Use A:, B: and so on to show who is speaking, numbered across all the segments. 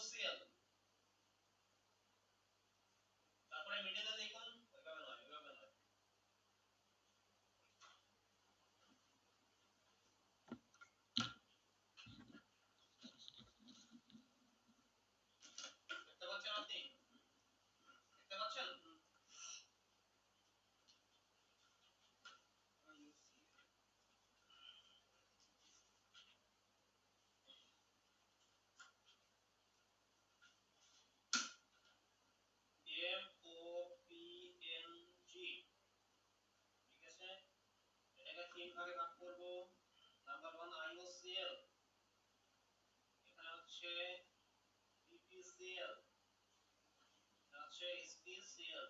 A: IOCL তারপরে মিডলে লিখুন ওইভাবে নয় দেখতে পাচ্ছেন আপনি দেখতে পাচ্ছেন MOPNG ঠিক আছে এটাকে তিন ভাগে ভাগ করব নাম্বার 1 IOCL এখানে হচ্ছে BPCL আছে SPCL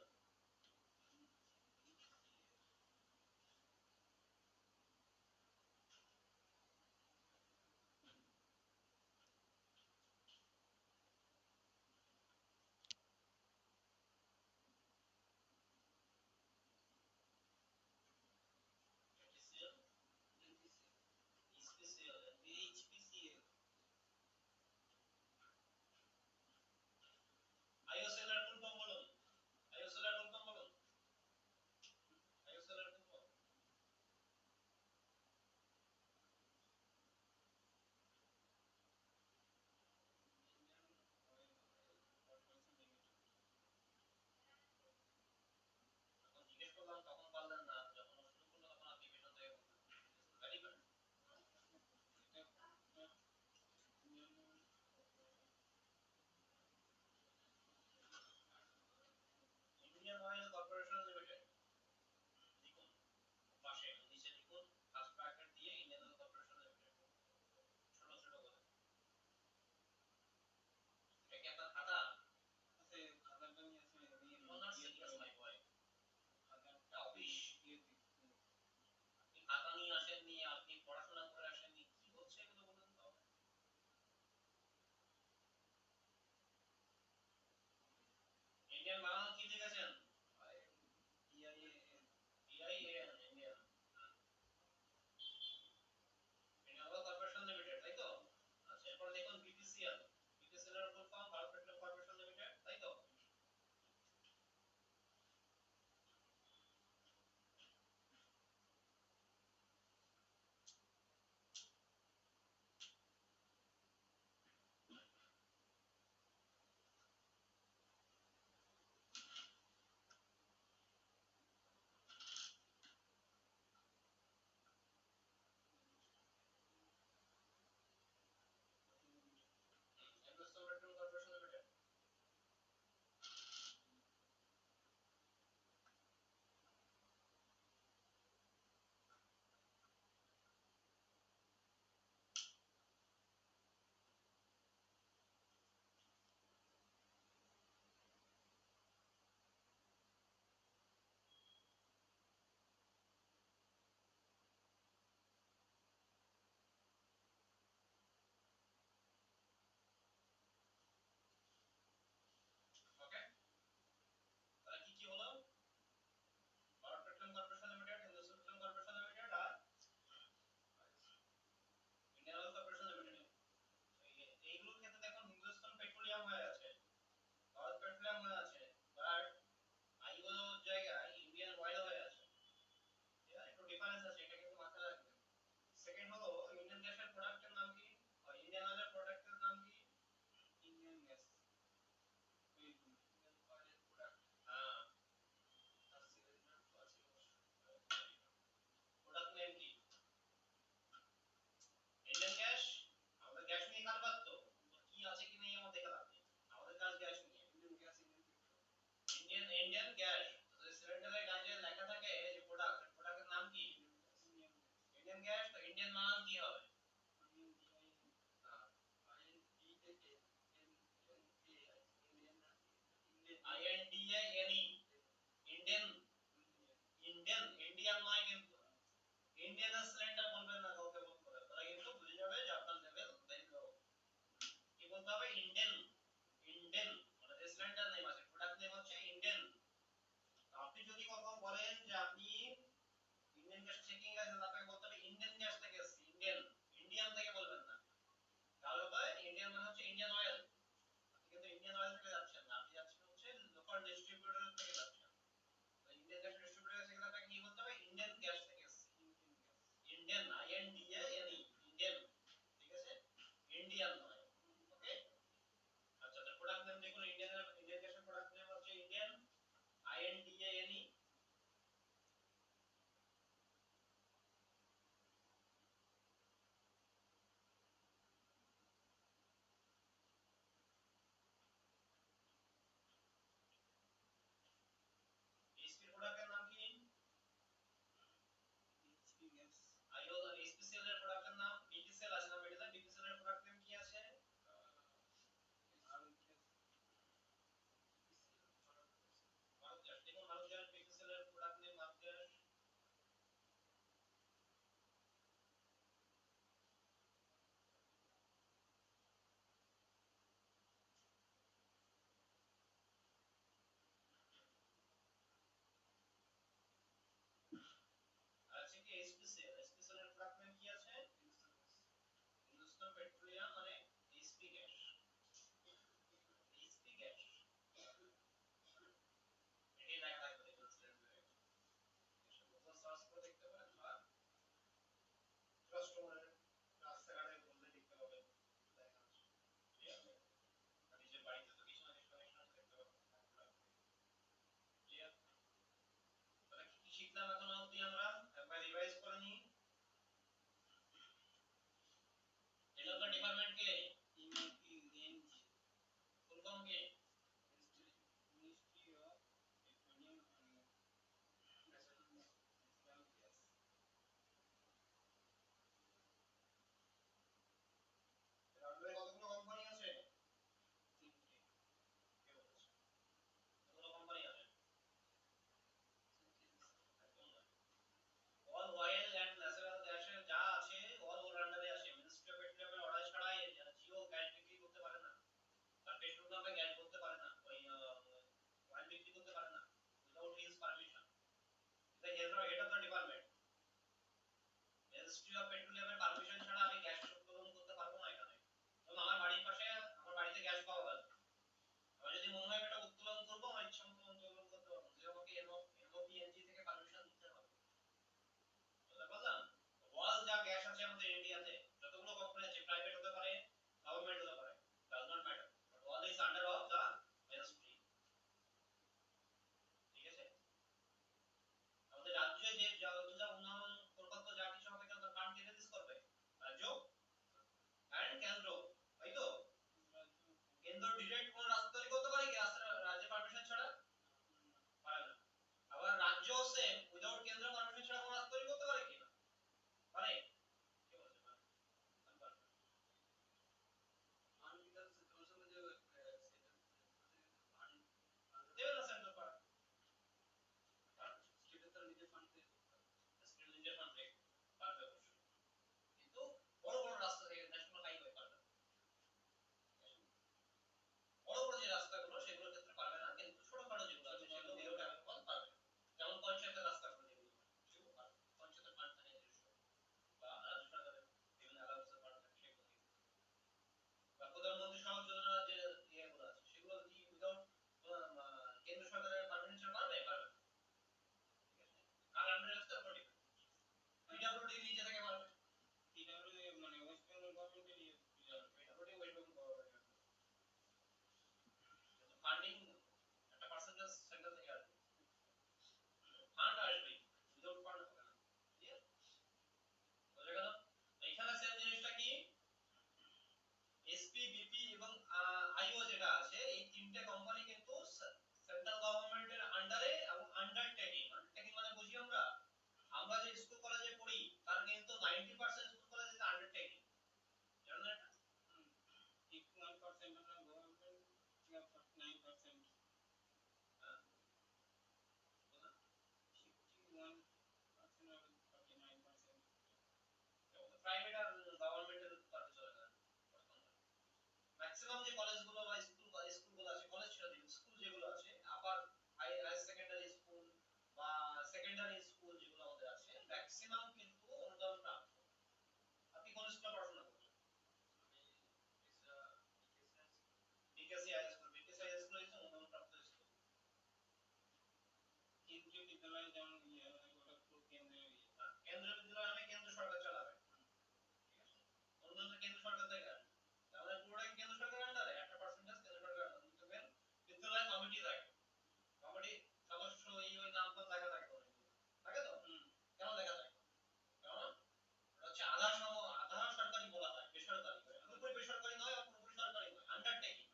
A: SPCL HPCL IOCL এর ফুল ফর্ম বলুন IOCL এর ফুল ফর্ম বলুন IOCL এর ফুল ফর্ম যখন জিজ্ঞেস করলাম তখন বললেন না যখন শুরু করলো তখন আপনি পেছন থেকে বললেন very good Indian oil corporation limited লিখুন পাশে নিচে লিখুন ফার্স্ট ব্র্যাকেট দিয়ে ইন্ডিয়ান অয়েল কর্পোরেশন লিমিটেড ছোট ছোট করে এটা কি আপনার খাতা আছে খাতাটা নিয়ে আসলে আমি নট সিরিয়াস মাই বয় খাতাটা অফিস আপনি খাতা নিয়ে আসেননি আপনি পড়াশোনা করে আসেননি কি হচ্ছে এগুলো বলুন তো ইন্ডিয়ান বানান কি লিখেছেন IAN Indian Indian oil corporation limited তাই তো আচ্ছা এরপর দেখুন BPCL BPCL এর full form Bharat petroleum corporation limited তাই তো industrial petroleum corporation limited okay তাহলে কি কি হলো Bharat petroleum corporation limited Hindustan petroleum corporation limited আর ইন্ডিয়ান অয়েল কর্পোরেশন লিমিটেড এইগুলোর ক্ষেত্রে দেখুন হিন্দুস্তান পেট্রোলিয়াম হয়ে আছে ভারত পেট্রোলিয়াম হয়ে আছে বাট আইও জায়গায় ইন্ডিয়ান অয়েল হয়ে আছে ঠিক আছে একটু ডিফারেন্স আছে এটা কিন্তু মাথায় রাখবেন সেকেন্ড হলো ইন্ডিয়ান গ্যাসের প্রোডাক্টের নাম কি আর ইন্ডিয়ান অয়েলের প্রোডাক্টের নাম কি ইন্ডিয়ান গ্যাস ইন্ডিয়ান অয়েলের প্রোডাক্ট হ্যাঁ আর সিলিন্ডার তো আছে প্রোডাক্ট নেম কি ইন্ডিয়ান গ্যাস আমাদের গ্যাস নিয়ে কারবার তো কি আছে কি নেই আমার দেখা লাগবে আমাদের কাজ গ্যাস নিয়ে ইন্ডিয়ান গ্যাস ইন্ডিয়ান গ্যাস তো সিলিন্ডারের গায়ে লেখা থাকে যে প্রোডাক্টের নাম কি ইন্ডিয়ান গ্যাস তো ইন্ডিয়ান মান কি হবে INDIANE ইন্ডিয়ান ইন্ডিয়ান নয় কিন্তু ইন্ডিয়ান সিলিন্ডার বলবেন না কাউকে বলতে হবে তারা কিন্তু বুঝে যাবে যে আপনার লেভেল ভেরি লো কি বলতে হবে ইন্ডিয়ান মানে সিলিন্ডার নেম আছে প্রোডাক্ট নেম হচ্ছে ইন্ডিয়ান আপনি যদি কখনো বলেন যে আপনি ইন্ডিয়ান গ্যাস চেকিং আছে আপনাকে বলতে হবে ইন্ডিয়ান গ্যাস থেকে ইন্ডিয়ান মিনিস্ট্রি অফ পেট্রোলিয়ামের পারমিশন ছাড়া আমি গ্যাস উৎপাদন করতে পারবো না এখানে। এবং আমার বাড়ির পাশে আমার বাড়িতে গ্যাস পাওয়া যায়, আমি যদি মনে হয় এটা উত্তোলন করবো আমার ইচ্ছা মতো উত্তোলন করতে পারবো, যে আমাকে এমওপিএনজি থেকে পারমিশন দিতে হবে। বুঝতে পারলাম? ওয়াল যা গ্যাস আছে আমাদের ইন্ডিয়াতে, যতগুলো কোম্পানি আছে, প্রাইভেট হতে পারে, গভর্নমেন্ট হতে পারে, does not matter, but wall is under of the ministry. ঠিক আছে? আমাদের রাজ্যে যে যা উন্নয়ন প্রকল্প যা কিছু হবে কেন তার ফান্ড কে রিলিজ করবে রাজ্য এন্ড কেন্দ্র, তাই তো? কেন্দ্র ডিরেক্ট কোন রাস্তা তৈরি করতে পারে কি রাজ্যের পারমিশন ছাড়া? পারে না। আবার রাজ্য সেম উইদাউট কেন্দ্র পারমিশন ছাড়া কোন রাস্তা তৈরি করতে পারে কি না? পারে? কে বলছে পারে? পারে। ফান্ড বিকাশ কমিশনে যে ফান্ড দেবে না সেন্ট্রাল পারে, স্টেটের তার নিজের ফান্ড থেকে করতে হবে, স্টেটের নিজের ফান্ড থেকে পারবে অবশ্যই, কিন্তু বড় বড় রাস্তা থেকে ন্যাশনাল হাইওয়ে পারবে না। বড় বড় যে রাস্তাগুলো সেগুলোর ক্ষেত্রে পারবে না, কিন্তু ছোটখাটো যেগুলো আছে সেগুলো বিরোধ আমি পারবে, যেমন পঞ্চায়েতের রাস্তাগুলো যেগুলো সেগুলো পারবে, পঞ্চায়েতের ফান্ড থেকে নিজস্ব বা রাজ্য সরকারের বিভিন্ন অ্যালাউন্সের ফান্ড থেকে সেগুলো দিবে, বা প্রধানমন্ত্রী সড়ক যোজনার যে ইয়েগুলো আছে সেগুলো কি উইদাউট কেন্দ্র সরকারের পারমিশন ছাড়া পারবে? পারবে না। ঠিক আছে? কার আন্ডারে আছে তার উপর ডিপেন্ড। পিডব্লিউডি নিজে থেকে পারবে, পিডব্লিউডি মানে ওয়েস্ট বেঙ্গল গভর্নমেন্টের ইয়ে, পিডব্লিউডি ওয়েস্ট বেঙ্গল গভর্নমেন্টের ফান্ডিং একটা পার্সেন্টেজ সেন্টার থেকে আসবে, ফান্ড আসবে, উইদাউট ফান্ড হবে না। ক্লিয়ার? বুঝে গেল? এখানে সেম জিনিসটা কি, এসপি বিপি এবং আইও যেটা আছে এই তিনটে কোম্পানি কিন্তু সেন্ট্রাল গভর্নমেন্টের আন্ডারে এবং আন্ডারটেকিং, আন্ডারটেকিং মানে বুঝি আমরা, আমরা যে স্কুল কলেজে পড়ি তার কিন্তু 90% স্কুল কলেজে আন্ডারটেকিং, জানেন না এটা? 51% আমরা গভর্নমেন্ট, 49%, হ্যাঁ বলেন 51% আর 49%, প্রাইভেট আর গভর্নমেন্টের তাতে চলে যায় ম্যাক্সিমাম যে কলেজগুলো বা স্কুলগুলো আছে, কলেজ ছেড়ে দিন, স্কুল যেগুলো আছে আপার হায়ার সেকেন্ডারি স্কুল বা সেকেন্ডারি স্কুল যেগুলো আমাদের আছে ম্যাক্সিমাম কিন্তু অনুদান প্রাপ্ত। আপনি কোন স্কুলে পড়াশোনা করছেন? BKC high school, BKC high school হচ্ছে অনুদান প্রাপ্ত স্কুল। কেন্দ্রীয় বিদ্যালয় যেমন গোরখপুর কেন্দ্রীয় কেন্দ্রীয় বিদ্যালয় মানে কেন্দ্র সরকার চালাবে, ঠিক আছে? অনুদান কেন্দ্র সরকার থেকে আসবে, তাহলে পুরোটাই কেন্দ্র সরকারের আন্ডারে, একটা পার্সেন্টেজ কেন্দ্র সরকারের আন্ডারে দেবেন। বিদ্যালয় কমিটি থাকে, কমিটি সদস্য এই ওই নামটা লেখা থাকে অনেকগুলো, থাকে তো? কেন লেখা থাকে? কারণ এটা হচ্ছে আধা সরকারি বলা হয়, বেসরকারি নয়, পুরোপুরি বেসরকারি নয় আর পুরোপুরি সরকারি নয়, আন্ডারটেকিং।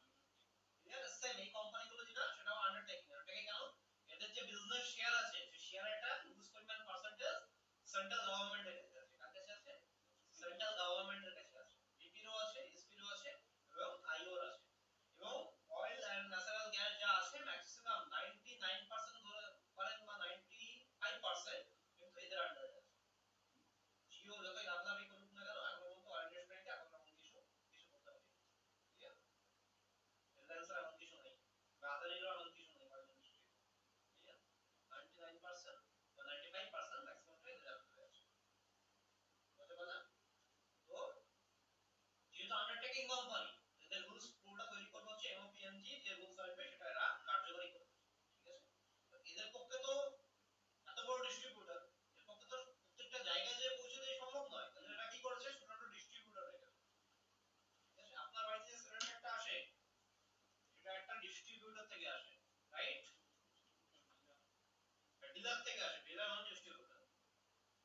A: ক্লিয়ার? সেম এই কোম্পানিগুলো যেটা সেটাও আন্ডারটেকিং, আন্ডারটেকিং কেন? এদের যে বিজনেস শেয়ার আছে সেই শেয়ার একটা নির্দিষ্ট পরিমাণ পার্সেন্টেজ সেন্ট্রাল গভর্নমেন্টের কাছে আছে, কার কাছে আছে? সেন্ট্রাল গভর্নমেন্টের কাছে আছে, বিপিরও আছে, এসপিরও আছে এবং আইওর আছে। এবং অয়েল এন্ড ন্যাচারাল গ্যাস যা আছে ম্যাক্সিমাম 99% ধরে পারেন বা 95% কিন্তু এদের আন্ডারে আছে। জিও যতই লাভলাভই করুক না কেন এখন পর্যন্ত অয়েল রেস্টুরেন্টে এখন এমন কিছু কিছু করতে পারে, ক্লিয়ার? রিলায়েন্সের এমন কিছু নেই, বা আদানিরও এমন কিছু নেই অয়েল ইন্ডাস্ট্রি, ক্লিয়ার? 99% বা 95% ম্যাক্সিমামটা এদের আন্ডারে আছে। বুঝতে পারলেন? তো যেহেতু আন্ডারটেকিং কোম্পানি, এদের রুলস পুরোটা তৈরি করবে হচ্ছে এমওপিএনজি, যে রুলস আসবে সেটা এরা কার্যকরী করবে, ঠিক আছে? তো এদের পক্ষে তো এত বড় ডিস্ট্রিবিউটর, এর পক্ষে তো প্রত্যেকটা জায়গায় যে পৌঁছে দেওয়া সম্ভব নয়, তাহলে এরা কি করেছে, ছোট ছোট ডিস্ট্রিবিউটর রেখেছে, ঠিক আছে? আপনার বাড়িতে যে সিলিন্ডারটা আসে সেটা একটা ডিস্ট্রিবিউটর থেকে আসে, রাইট? ডিলার থেকে আসে, ডিলার মানে ডিস্ট্রিবিউটর,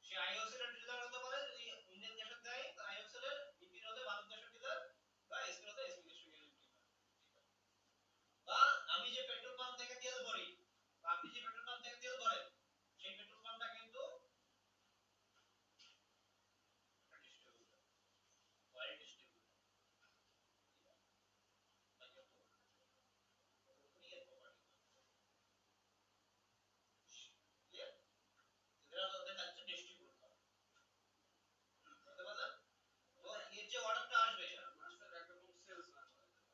A: সে আইওসিএল এর ডিলার হতে পারে, যদি ইন্ডিয়ান গ্যাসের দেয় তো আইওসিএল এর, বিপির হলে ভারত গ্যাসের ডিলার, বা এসপি হলে এসপি গ্যাসের ডিলার, বা আমি যে পেট্রোল পাম্প থেকে তেল ভরি বা আপনি যে পেট্রোল পাম্প থেকে তেল ভরেন সেই পেট্রোল পাম্পটা কিন্তু ডিস্ট্রিবিউটর, ওয়াইড ডিস্ট্রিবিউটর, ক্লিয়ার? এরা ওদের কাছে ডিস্ট্রিবিউট করে, বুঝতে পারলেন? তো এর যে অর্ডারটা আসবে মাস্টার একরকম সেলসম্যান হতে পারে,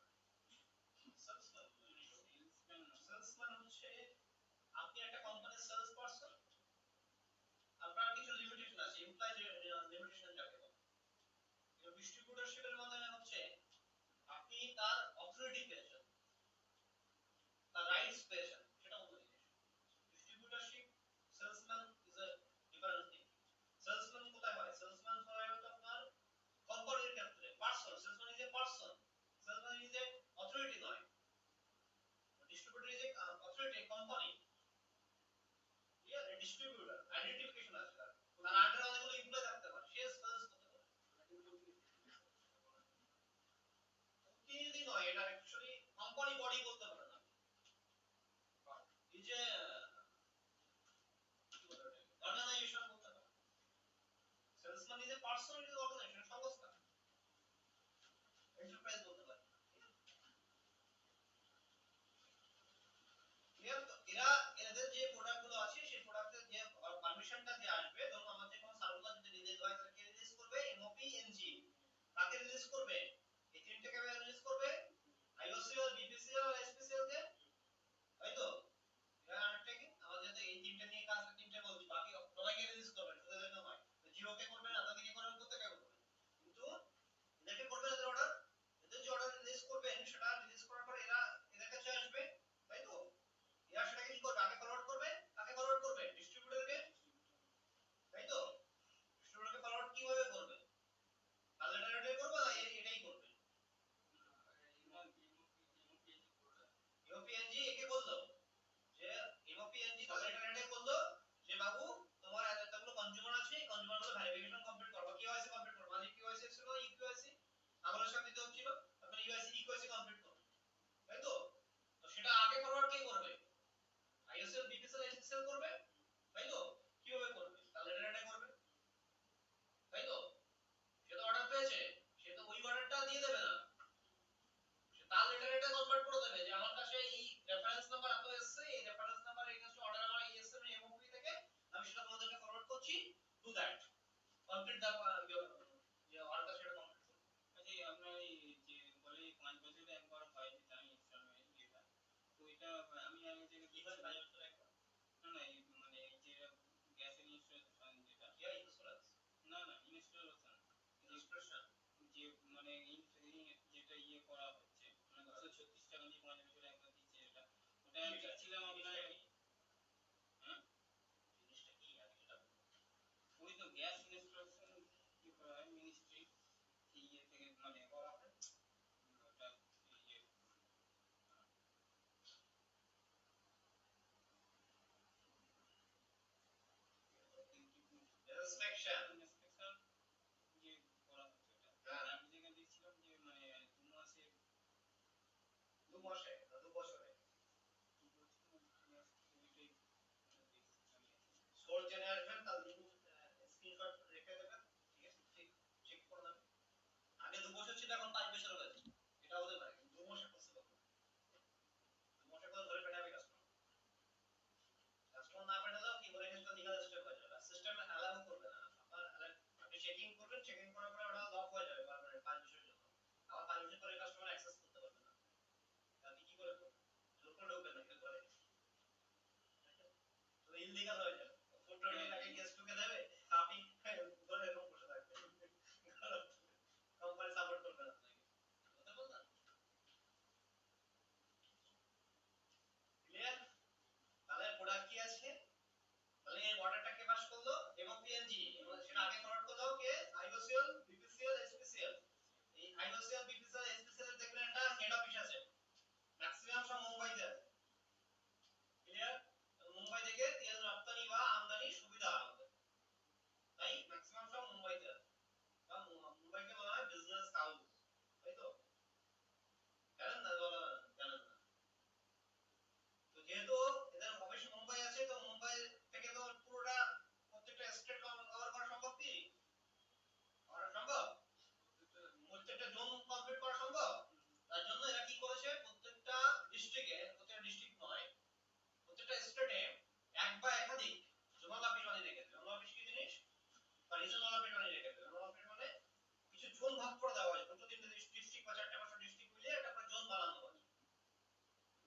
A: সেলসম্যান হচ্ছে আপনি একটা কোম্পানির সেলস পারসন, আপনার কিছু লিমিটেশন আছে, এমপ্লয়ি লিমিটেশন ডিস্ট্রিবিউটরশিপের মাধ্যমে হচ্ছে আপনি তার অথরিটি পেয়েছেন, তার রাইটস পেয়েছেন, সেটা অন্য জিনিস। Distributorship salesman is a different thing. Salesman কোথায় হয়? সেলসম্যান হয় হলো আপনার কোম্পানির ক্ষেত্রে, person. Salesman is a person, salesman is a authority নয়। Distributor is a authority, company. Clear? Distributor identification আছে তার, তার আন্ডারে অনেকগুলো এমপ্লয়ি থাকতে পারে, সে সেলস করতে পারে। প্রতিনিধি নয়, এটা অ্যাকচুয়ালি কোম্পানি বডি বলতে পারেন আপনি। এই যে অর্গানাইজেশন বলতে পারেন। Salesman is a person, is organisation, সংস্থা, এন্টারপ্রাইজ বলতে পারেন। ক্লিয়ার? তো এরা এদের যে প্রোডাক্ট গুলো আছে সেই প্রোডাক্টের যে পারমিশনটা যে আসবে, ধরুন আমার যে কোনো সার্কুলার যদি রিলিজ হয় তাকে রিলিজ করবে এমওপি এনজি, কাকে রিলিজ করবে? এই তিনটাকে রিলিজ করবে, আইওসিএল, বিপিসিএল, এসপিসিএল কে, তাই তো? এরা আন্ডারটেকিং আমাদের তো এই তিনটা নিয়ে কাজ, তিনটা বলছি, বাকি সবাইকে রিলিজ করবে, শুধু এদের নয়। জিওকে করবে না, তাদেরকে করবে, প্রত্যেককে করবে, কিন্তু এদেরকে করবে না অর্ডার। এদের যে অর্ডার রিলিজ করবেন সেটা রিলিজ করার পরে এরা এদের কাছে আসবে, তাই তো? এরা সেটাকে কি করবে? আগে ফরওয়ার্ড করবে, কাকে ফরওয়ার্ড করবে? ডিস্ট্রিবিউটরকে, তাই তো? ডিস্ট্রিবিউটরকে ফরওয়ার্ড কিভাবে করবে? তার লেটারে করবে না এটাই করবে? ইউপিএনজি একে বললো যে এমওপিএনজি তার লেটারে বললো যে বাবু তোমার এতগুলো কনজিউমার আছে, এই কনজিউমার গুলো ভেরিফিকেশন কমপ্লিট করো, কিওয়াইসি কমপ্লিট করো। মানে কিওয়াইসি ছিল ইকিউআইসি, আমাদের সাথে দিতে হচ্ছিল, তখন ইউআইসি ইকিউআইসি কমপ্লিট করো, তাই তো? তো সেটা আগে ফরওয়ার্ড কে করবে? আইএসএল, বিপিসিএল, এসএসএল করবে, তাই তো? কিভাবে করবে? তার লেটারে করবে, তাই তো? সে তো অর্ডার পেয়েছে, সে তো ওই অর্ডারটা দিয়ে দেবে না, সে তার লেটারে কনভার্ট করে দেবে যে আমার কাছে এই রেফারেন্স নাম্বার এত এসেছে, এই রেফারেন্স নাম্বার এগেইনস্ট অর্ডার আমার এই এসএম এমওপি থেকে, আমি সেটা তোমাদেরকে ফরওয়ার্ড করছি, ডু দ্যাট, কমপ্লিট দ্য যে অর্ডার সেটা কমপ্লিট করো।
B: আচ্ছা, আপনার এই যে বলে 5 বছরে একবার হয় যেটা আমি ইনস্টলমেন্ট যেটা, তো এটা আমি আগে থেকে
A: কি হয় 5 বছরে একবার?
B: না না, এই মানে এই যে গ্যাসের ইনস্টলেশন যেটা,
A: কি ইন্স্যুরেন্স?
B: না না, ইনস্টলেশন
A: ইনস্টলেশন
B: যে মানে যেটা ইয়ে করা হচ্ছে, মানে 236 টাকা দিয়ে 5 বছরে একবার দিচ্ছে যেটা, ওটা আমি দেখছিলাম আপনার। হ্যাঁ,
A: জিনিসটা কি আগে সেটা বলুন।
B: ওই তো গ্যাস ইনস্টলেশন কি করা হয় মিনিস্ট্রি ইয়ে থেকে মানে
A: করা হয়,
B: ওটা ইয়ে
A: ইন্সপেকশন
B: ইনস্পেকশন যে করা হচ্ছে ওটা।
A: হ্যাঁ,
B: আমি যেখানে দেখছিলাম যে মানে 2 মাসে
A: 2 মাসে না 2 বছরে।
B: 2 বছর 2 মাস ওইটাই
A: সোর্স জেনে আসবেন, তার লিংক স্ক্রিনশট রেখে দেবেন, ঠিক আছে? চেক করে নেবেন। আগে 2 বছর ছিল, এখন 5 বছর হয়েছে, এটা হতে পারে, কিন্তু 2 মাসে পসিবল না। 2 মাসে করে ধরে পেটাবে কাস্টমার, কাস্টমার না পেটালেও কি করে কিছু লিগাল স্টেপ হয়ে যাবে, সিস্টেম অ্যালাউ করবে না আপনার। আপনি চেকিং করবেন, চেকিং করার পরে ওটা লক হয়ে যাবে পারমানেন্ট 5 বছরের জন্য, আবার 5 বছর পরে কাস্টমার অ্যাক্সেস করতে পারবে না। আপনি কি করে করবেন? জোর করে ঢুকবেন না কিন্তু করে, তো ইললিগাল হয়ে যাবে। 420 টাকা কেস ঢুকে দেবে, আপনি ধরে এরকম বসে থাকবেন, কোম্পানি সাপোর্ট করবে না আপনাকে, কথা বললাম। ক্লিয়ার? তাহলে প্রোডাক্ট কি আছে? তাহলে এই অর্ডারটা কে পাস করলো? এমওপিএনজি, এবং সেটা আগে ফরওয়ার্ড করলো কে? IOCL, BPCL, SPCL. এই আইওসিএল, বিপিসিএল, এসপিসিএল এর দেখবেন একটা হেড অফিস আছে, ম্যাক্সিমাম সব মুম্বাইতে আছে। ক্লিয়ার? মুম্বাই থেকে তেল রপ্তানি বা আমদানি সুবিধা আমাদের, তাই ম্যাক্সিমাম সব মুম্বাইতে আছে। বা মুম্বাইকে বলা হয় বিজনেস হাউস, তাই তো? জানেন না? বলা জানেন না? তো যেহেতু এদের অফিস মুম্বাই আছে, তো মুম্বাই থেকে তো পুরোটা প্রত্যেকটা স্টেট কভার করা সম্ভব কি? করা সম্ভব? প্রত্যেকটা জোন কমপ্লিট করা সম্ভব? তার জন্য এরা কি করেছে, প্রত্যেকটা ডিস্ট্রিক্টে, প্রত্যেকটা ডিস্ট্রিক্ট নয়, প্রত্যেকটা স্টেটে এক বা একাধিক জোনাল অফিস বানিয়ে রেখেছে। জোনাল অফিস কি জিনিস? বা রিজনাল অফিস বানিয়ে রেখেছে। জোনাল অফিস মানে কিছু জোন ভাগ করে দেওয়া হয়, দুটো তিনটে ডিস্ট্রিক্ট বা চারটে পাঁচটা ডিস্ট্রিক্ট মিলিয়ে একটা করে জোন বানানো হয়,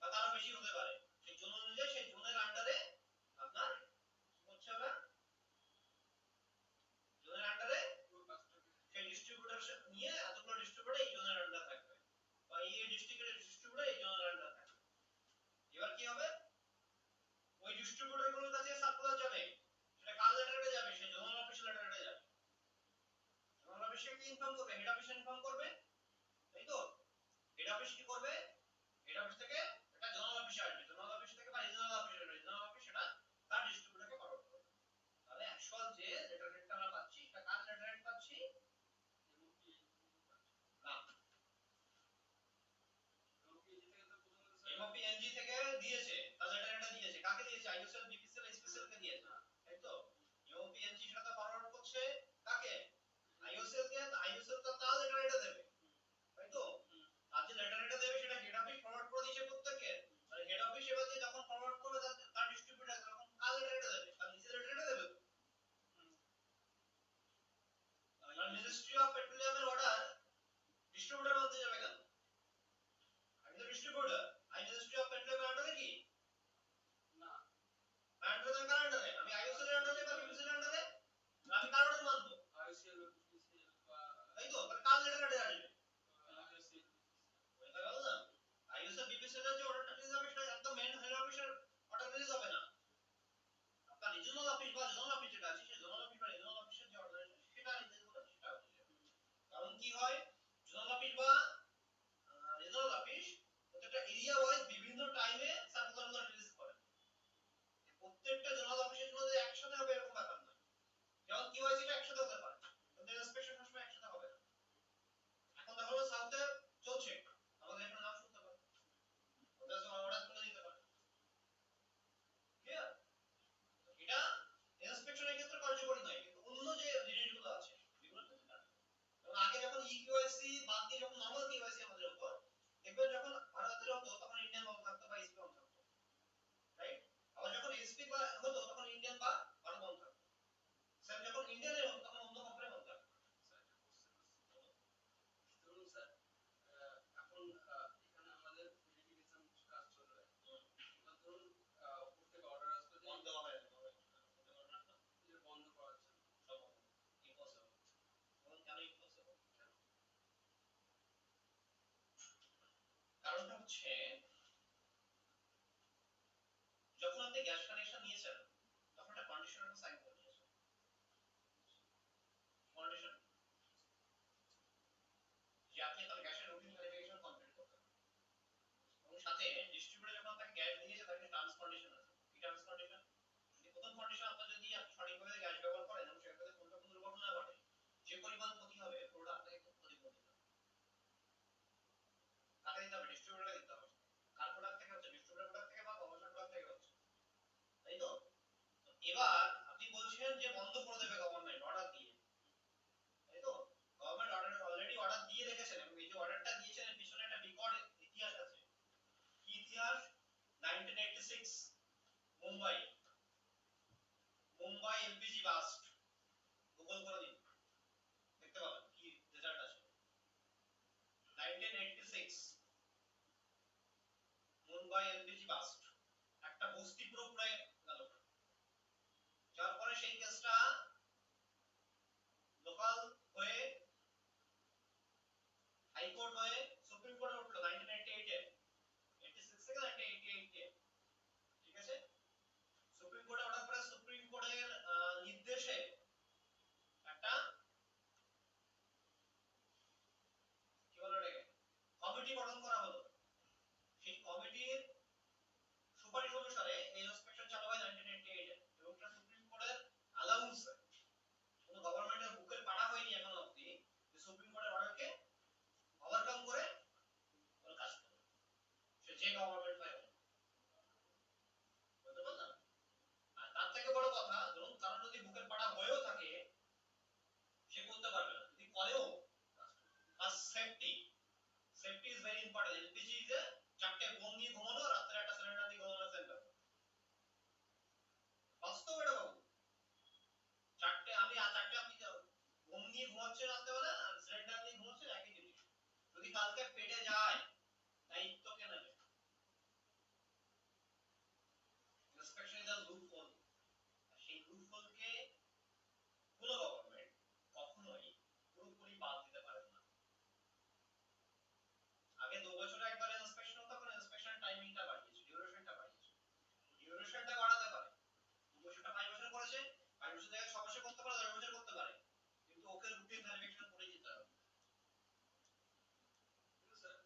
A: বা তারও বেশি হতে পারে। সেই জোন অনুযায়ী সেই জোনের আন্ডারে আপনার হচ্ছে ওরা জোনের আন্ডারে সেই ডিস্ট্রিবিউটর নিয়ে দিয়েছে, তার লেটার এটা দিয়েছে, কাকে দিয়েছে? আইওসেল, বিপিসেল, এসপিসেল কে দিয়েছে, তাই তো? এবং পিএনজি সেটা তো ফরওয়ার্ড করছে কাকে? আইওসেল কে। আইওসেল তো তার লেটার এটা দেবে, তাই তো? আর যে লেটার এটা দেবে সেটা হেড অফিস ফরওয়ার্ড করে দিয়েছে প্রত্যেককে, মানে হেড অফিস এবার যে যখন ফরওয়ার্ড করবে তার ডিস্ট্রিবিউটর তখন কার লেটার এটা দেবে? তার নিজের লেটার এটা দেবে। আর মিনিস্ট্রি অফ পেট্রোলিয়ামের অর্ডার ডিস্ট্রিবিউটর বলতে যাবে কেন? আমি তো ডিস্ট্রিবিউটর, আই মিনিস্ট্রি অফ পেট্রোলিয়ামের আন্ডারে কি না? আন্ডারে কার আন্ডারে? আমি আইওসিএল এর আন্ডারে বা বিপিসিএল এর আন্ডারে? না আমি কার অর্ডার মানবো? আইওসিএল বা বিপিসিএল বা, তাই তো? তাহলে কার লেটার এটা আসবে? আইওসিএল। বুঝতে পারলাম? আইওসিএল বিপিসিএল এর যে অর্ডারটা রিলিজ হবে সেটা একদম মেইন হেড অফিসের অর্ডার রিলিজ হবে না। আপনার রিজিওনাল অফিস বা জোনাল অফিস যেটা আছে সেই জোনাল অফিস বা রিজিওনাল অফিসের যে অর্ডার আছে সেটা রিলিজ হবে, সেটা হচ্ছে। কারণ কি হয়, জোনাল অফিস বা রিজিওনাল অফিস প্রত্যেকটা এরিয়া ওয়াইজ বিভিন্ন টাইমে সার্কুলারগুলো রিলিজ করে। প্রত্যেকটা জোনাল অফিসের জন্য যে একসাথে হবে এরকম ব্যাপার না। যেমন কিওয়াইসি টা একসাথে হতে পারে, কিন্তু ইন্সপেকশন সবসময় একসাথে হবে না। এখন দেখো সাউথে চলছে, আমাদের এখানে নাম শুনতে পারে, ওটা অর্ডার তুলে দিতে পারে। ক্লিয়ার? এটা ইন্সপেকশনের ক্ষেত্রে কার্যকরী নয়, কিন্তু অন্য যে জিনিসগুলো আছে এগুলো কিন্তু কার্যকরী। এবং আগে যখন ইকিউআইসি বাদ দিয়ে যখন নরমাল কিউআইসি আমাদের হতো, দেখবেন যখন ভারতের হতো তখন ইন্ডিয়ান বন্ধ থাকতো বা এসপি বন্ধ থাকতো, রাইট? আবার যখন এসপি বা হতো তখন ইন্ডিয়ান বা ভারত বন্ধ থাকতো। স্যার যখন ইন্ডিয়ানের হতো তখন অন্য কোম্পানি বন্ধ থাকতো। ধরুন স্যার, এখন এখানে আমাদের ভেরিফিকেশন কাজ চলবে, এবার ধরুন উপর থেকে অর্ডার আসবে যে বন্ধ হবে, বন্ধ করার জন্য সব ইম্পসিবল। বলুন কেন ইম্পসিবল? কারণটা হচ্ছে যখন আপনি গ্যাস কানেকশন নিয়েছেন তখন একটা কন্ডিশনার সাইন করে নিয়েছেন। কন্ডিশন যে আপনি তার গ্যাসের রুটিন ভেরিফিকেশন কমপ্লিট করবেন, এবং সাথে ডিস্ট্রিবিউটর যখন আপনাকে গ্যাস দিয়েছে তার একটা টার্মস কন্ডিশন আছে। কি টার্মস কন্ডিশন? প্রথম কন্ডিশন, আপনার যদি আপনি সঠিকভাবে গ্যাস ব্যবহার করেন এবং সেক্ষেত্রে কোনো রকম দুর্ঘটনা ঘটে, যে পরিমাণ ক্ষতি হবে পুরোটা আপনাকে ক্ষতিপূরণ দিতে হবে। কাকে দিতে হবে? ডিস্ট্রিবিউটরকে দিতে হবে। কার প্রোডাক্ট থেকে হচ্ছে? ডিস্ট্রিবিউটর প্রোডাক্ট থেকে বা গভর্নমেন্ট প্রোডাক্ট থেকে হচ্ছে, তাই তো? এবার আপনি বলছেন যে বন্ধ করে দেবে গভর্নমেন্ট অর্ডার দিয়ে, তাই তো? গভর্নমেন্ট অর্ডার অলরেডি অর্ডার দিয়ে রেখেছেন এবং এই যে অর্ডারটা দিয়েছেন এর পিছনে একটা রেকর্ড ইতিহাস আছে। কি ইতিহাস? 1986 Mumbai, Mumbai LPG blast. Google করে দিন, দেখতে পাবেন কি রেজাল্ট আছে। 1986 মুম্বাই এলপিজি বাস্ট, একটা বস্তি পুরো পুরাই গেল। যার পরে সেই কেসটা লোকাল হয়ে হাইকোর্ট হয়ে সুপ্রিম কোর্টে উঠলো 1998 এ, 86 থেকে 1988 এ, ঠিক আছে? সুপ্রিম কোর্টে ওঠার পরে সুপ্রিম কোর্টের নির্দেশে একটা কি বলে এটাকে কমিটি গঠন করা হলো। সেই কমিটির সুপারিশ অনুসারে এই ইন্সপেকশন চালু হয় 1988 এ, এবং এটা সুপ্রিম কোর্টের অ্যালাউন্স, কোনো গভর্নমেন্টের বুকের পাড়া হয়নি এখনো অবধি যে সুপ্রিম কোর্টের অর্ডারকে ওভারকাম করে ওর কাজ করবে, সে যে গভর্নমেন্ট হয়। বুঝতে পারলাম? আর তার থেকে বড় কথা, ধরুন কারণ যদি বুকের পাড়া হয়েও থাকে সে করতে পারবে না, যদি করেও আর safety, safety is very important. LPG is a চারটে বোম নিয়ে ঘুমানো, রাত্রে একটা সিলিন্ডার দিয়ে ঘুমানো সেন্টার, বাস্তব এটা বাবু। চারটে আমি আর চারটে আপনি বোম নিয়ে ঘুমাচ্ছেন রাত্রেবেলা আর সিলিন্ডার নিয়ে ঘুমাচ্ছেন, একই জিনিস। যদি কালকে পেটে যায় দায়িত্ব কে নেবে? ইন্সপেকশন ইজ আ লুপহোল, সেই লুপহোলকে কোনো গভর্নমেন্ট কখনোই পুরোপুরি বাদ দিতে পারে না। আগে 2 বছরে একবার ইন্সপেকশন হতো, এখন ইন্সপেকশন টাইমিংটা বাড়িয়েছে, ডিউরেশনটা বাড়িয়েছে। ডিউরেশনটা বাড়াতে পারে, 2 বছরটা 5 বছর করেছে, 5 বছর জায়গায় 6 বছর করতে পারে, 10 বছর করতে পারে, কিন্তু ওকে রুটিন ভেরিফিকেশন করে দিতে হবে। স্যার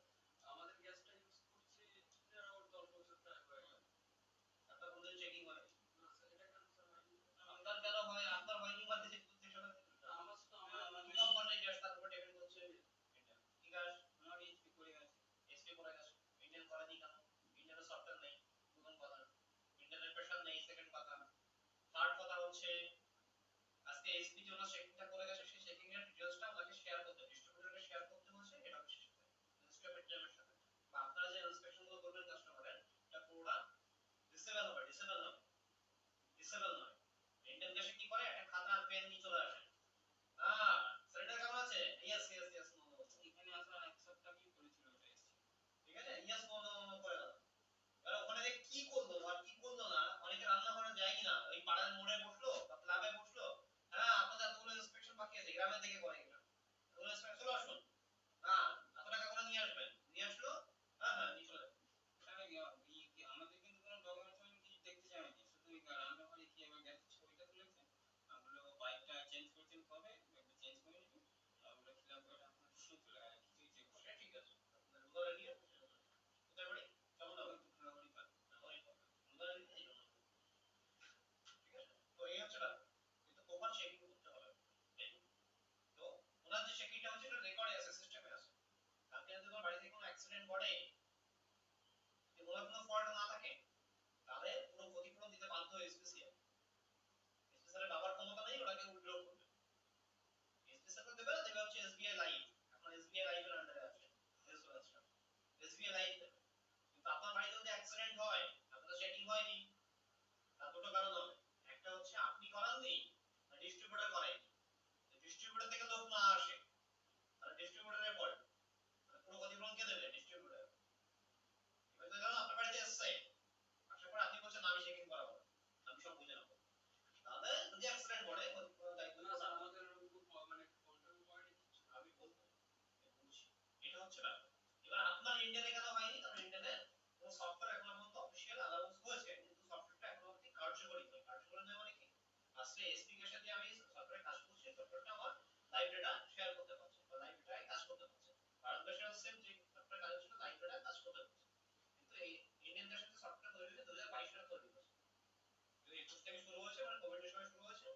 A: থেকে শুরু হয়েছে, মানে কোভিড এর সময় শুরু হয়েছে,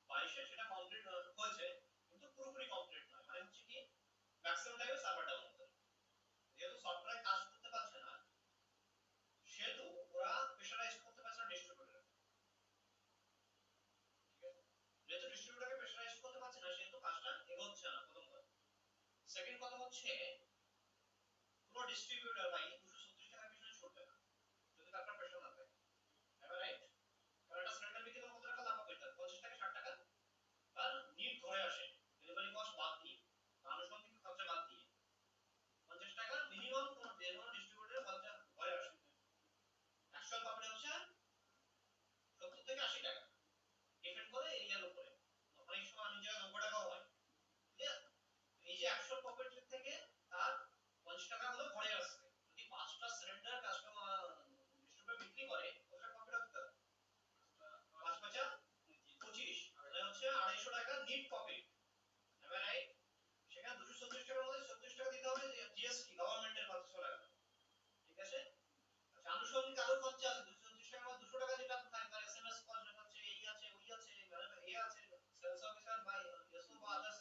A: 22 এ সেটা কমপ্লিট হয়েছে, কিন্তু পুরোপুরি কমপ্লিট নয়। মানে হচ্ছে কি ম্যাক্সিমাম টাইমে সার্ভার ডাউন হতো, যেহেতু সফটওয়্যার কাজ করতে পারছে না, সেহেতু ওরা প্রেশারাইজ করতে পারছে না ডিস্ট্রিবিউটর। ঠিক আছে, যেহেতু ডিস্ট্রিবিউটরকে প্রেশারাইজ করতে পারছে না, সেহেতু কাজটা এগোচ্ছে না, প্রথম কথা। সেকেন্ড কথা হচ্ছে কোনো ডিস্ট্রিবিউটর ভাই 236 টাকার পিছনে ছুটবে না যদি তার উপর প্রেশার না থাকে, এবার রাইট? কারণ একটা সিলিন্ডার বিক্রি করে কত টাকা লাভ হবে? 50 টাকা 60 টাকা, আর নিট ধরে আসে, ডেলিভারি কস্ট বাদ দিয়ে, আনুষঙ্গিক খরচা বাদ দিয়ে 50 টাকা মিনিমাম তোমার যে কোনো ডিস্ট্রিবিউটরের খরচা ঘরে আসে। অ্যাকচুয়াল পাপড়ি হচ্ছে 70 থেকে 80 টাকা, ডিপেন্ড করে এরিয়ার উপরে, অনেক সময় অনেক জায়গায় 90 টাকাও হয়। ক্লিয়ার? এই যে 100 পকেট থেকে তার 50 টাকা হলো ঘরে আসছে, যদি 5টা সিলিন্ডার কাস্টমার ডিস্ট্রিবিউটর বিক্রি করে কত টাকা প্রফিট হতে পারে? 5 5 25, তাহলে হচ্ছে 250 টাকা নিট প্রফিট, এবার রাইট? সেখানে 236 টাকার মধ্যে 36 টাকা দিতে হবে জিএসটি, গভর্নমেন্টের খরচ চলে গেল। ঠিক আছে, আচ্ছা আনুষঙ্গিক আরো খরচা আছে 236 টাকার মধ্যে 200 টাকা যেটা থাকে তার এসএমএস কস্ট আছে, এই আছে ওই আছে, এই আছে, সেলস অফিসার বা এসও বা আদার্স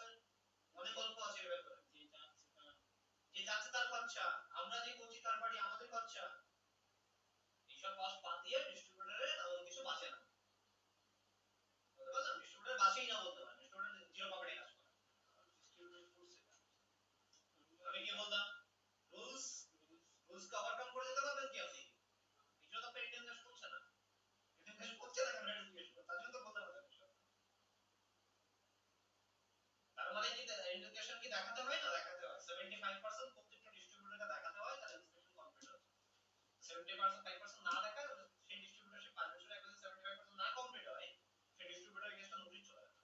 A: অনেক গল্প আছে এর ব্যাপারে। যে যাচ্ছে তার খরচা, আমরা যে করছি তার বাড়ি আমাদের খরচা, এইসব কস্ট বাদ দিয়ে ডিস্ট্রিবিউটরের এমন কিছু বাঁচে না। বুঝতে পারলাম? ডিস্ট্রিবিউটর বাঁচেই না বলতে পারেন, ডিস্ট্রিবিউটর জিরো পকেটে কাজ করে। আমি কি বললাম? রুলস কে ওভারকাম করে যেতে পারবেন কি আপনি? কিছু তো আপনার ইন্ডিয়ান দেশ করছে না, ইন্ডিয়ান দেশ করছে না কেন এটা জিজ্ঞেস করুন, তার জন্য তো বলতে পারবেন। তার মানে কি ইন্ডিকেশন কি দেখাতে হয় না? দেখাতে হয় 75% প্রত্যেকটা ডিস্ট্রিবিউটরকে দেখাতে হয়, তার ইনস্পেকশন কমপ্লিট হচ্ছে। 70% 5% না দেখায় সেই ডিস্ট্রিবিউটরশিপ পারমিশন একদম 75% না কমপ্লিট হয়, সেই ডিস্ট্রিবিউটর এগেইনস্ট নোটিশ চলে যাবে,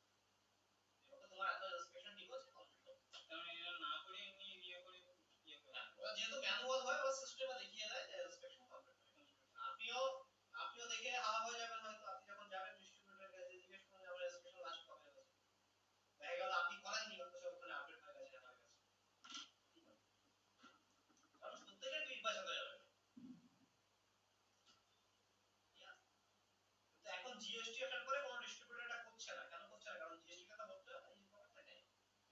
A: এবার তো তোমার এত ইনস্পেকশন ঠিক আছে কমপ্লিট হবে।
B: কারণ এরা না করে এমনি ইয়ে করে
A: ওরা যেহেতু ম্যানুয়াল হয়, ওরা সিস্টেমে দেখিয়ে দেয় যে ইনস্পেকশন কমপ্লিট হয়। আপনিও আপনিও দেখে হাওয়া হয়ে যাবেন, হয়তো আপনি যখন যাবেন ডিস্ট্রিবিউটরের কাছে জিজ্ঞেস করুন যে আমার ইনস্পেকশন লাস্ট কবে হয়েছে, দেখা গেল আপনি করেননি অথচ ওখানে আপডেট হয়ে গেছে, হয়ে গেছে। কারণ প্রত্যেকের পিঠ বাঁচাতে যাবে। কিন্তু এখন জিএসটি আসার পরে কোনো ডিস্ট্রিবিউটর এটা করছে না, কেন করছে না? কারণ জিএসটি টা ভরতে হয়, এই ব্যাপারটা নেই,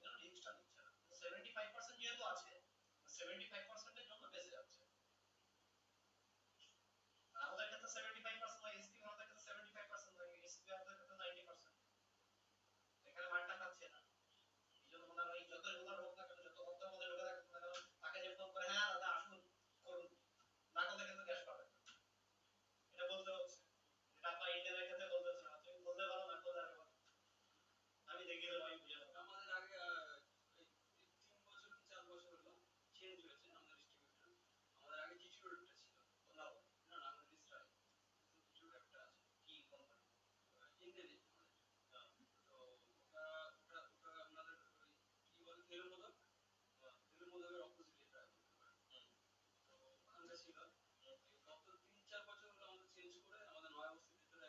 A: এজন্য রিস্কটা নিচ্ছে না। 75% যেহেতু আছে, 75% এর জন্য বেঁচে যাচ্ছে। আমাদের ক্ষেত্রে 75% হয়, এসপি আমাদের ক্ষেত্রে 75% হয়, এসপি আমাদের ক্ষেত্রে 90%, এখানে মারটা খাচ্ছে না। এই জন্য ওনার ওই যত রেগুলার হোক না কেন, যত ভক্ত আমাদের ঢোকে থাকুক না কেন, তাকে যে ফোন করে হ্যাঁ দাদা আসুন করুন, না করলে কিন্তু ক্যাশ পাবেন না, এটা বলতে হচ্ছে। এটা আপনার ইন্ডিয়ানের ক্ষেত্রে বলতে হচ্ছে না, তুমি বলতে পারো না করলে আগে আমি দেখিয়ে দেবো, আমি বুঝে দেবো।
B: আমাদের আগে এই 3 বছর কি 4 বছর হলো চেঞ্জ হয়েছে আমাদের ডিস্ট্রিবিউটর। আমাদের আগে ডিস্ট্রিবিউটরটা ছিল
A: না
B: না না আমাদের ডিস্ট্রাই ডিস্ট্রিবিউটর একটা আছে
A: কি কোম্পানি?
B: ইন্ডিয়ান আমাদের। তো ওটা আমাদের ওই কি বলে তেলুমোদকের অপোজিট এটা বলতে পারেন। তো ওখানটা ছিল এই গত 3-4 বছর হলো আমাদের চেঞ্জ করে আমাদের নয়া বস্তির ভিতরে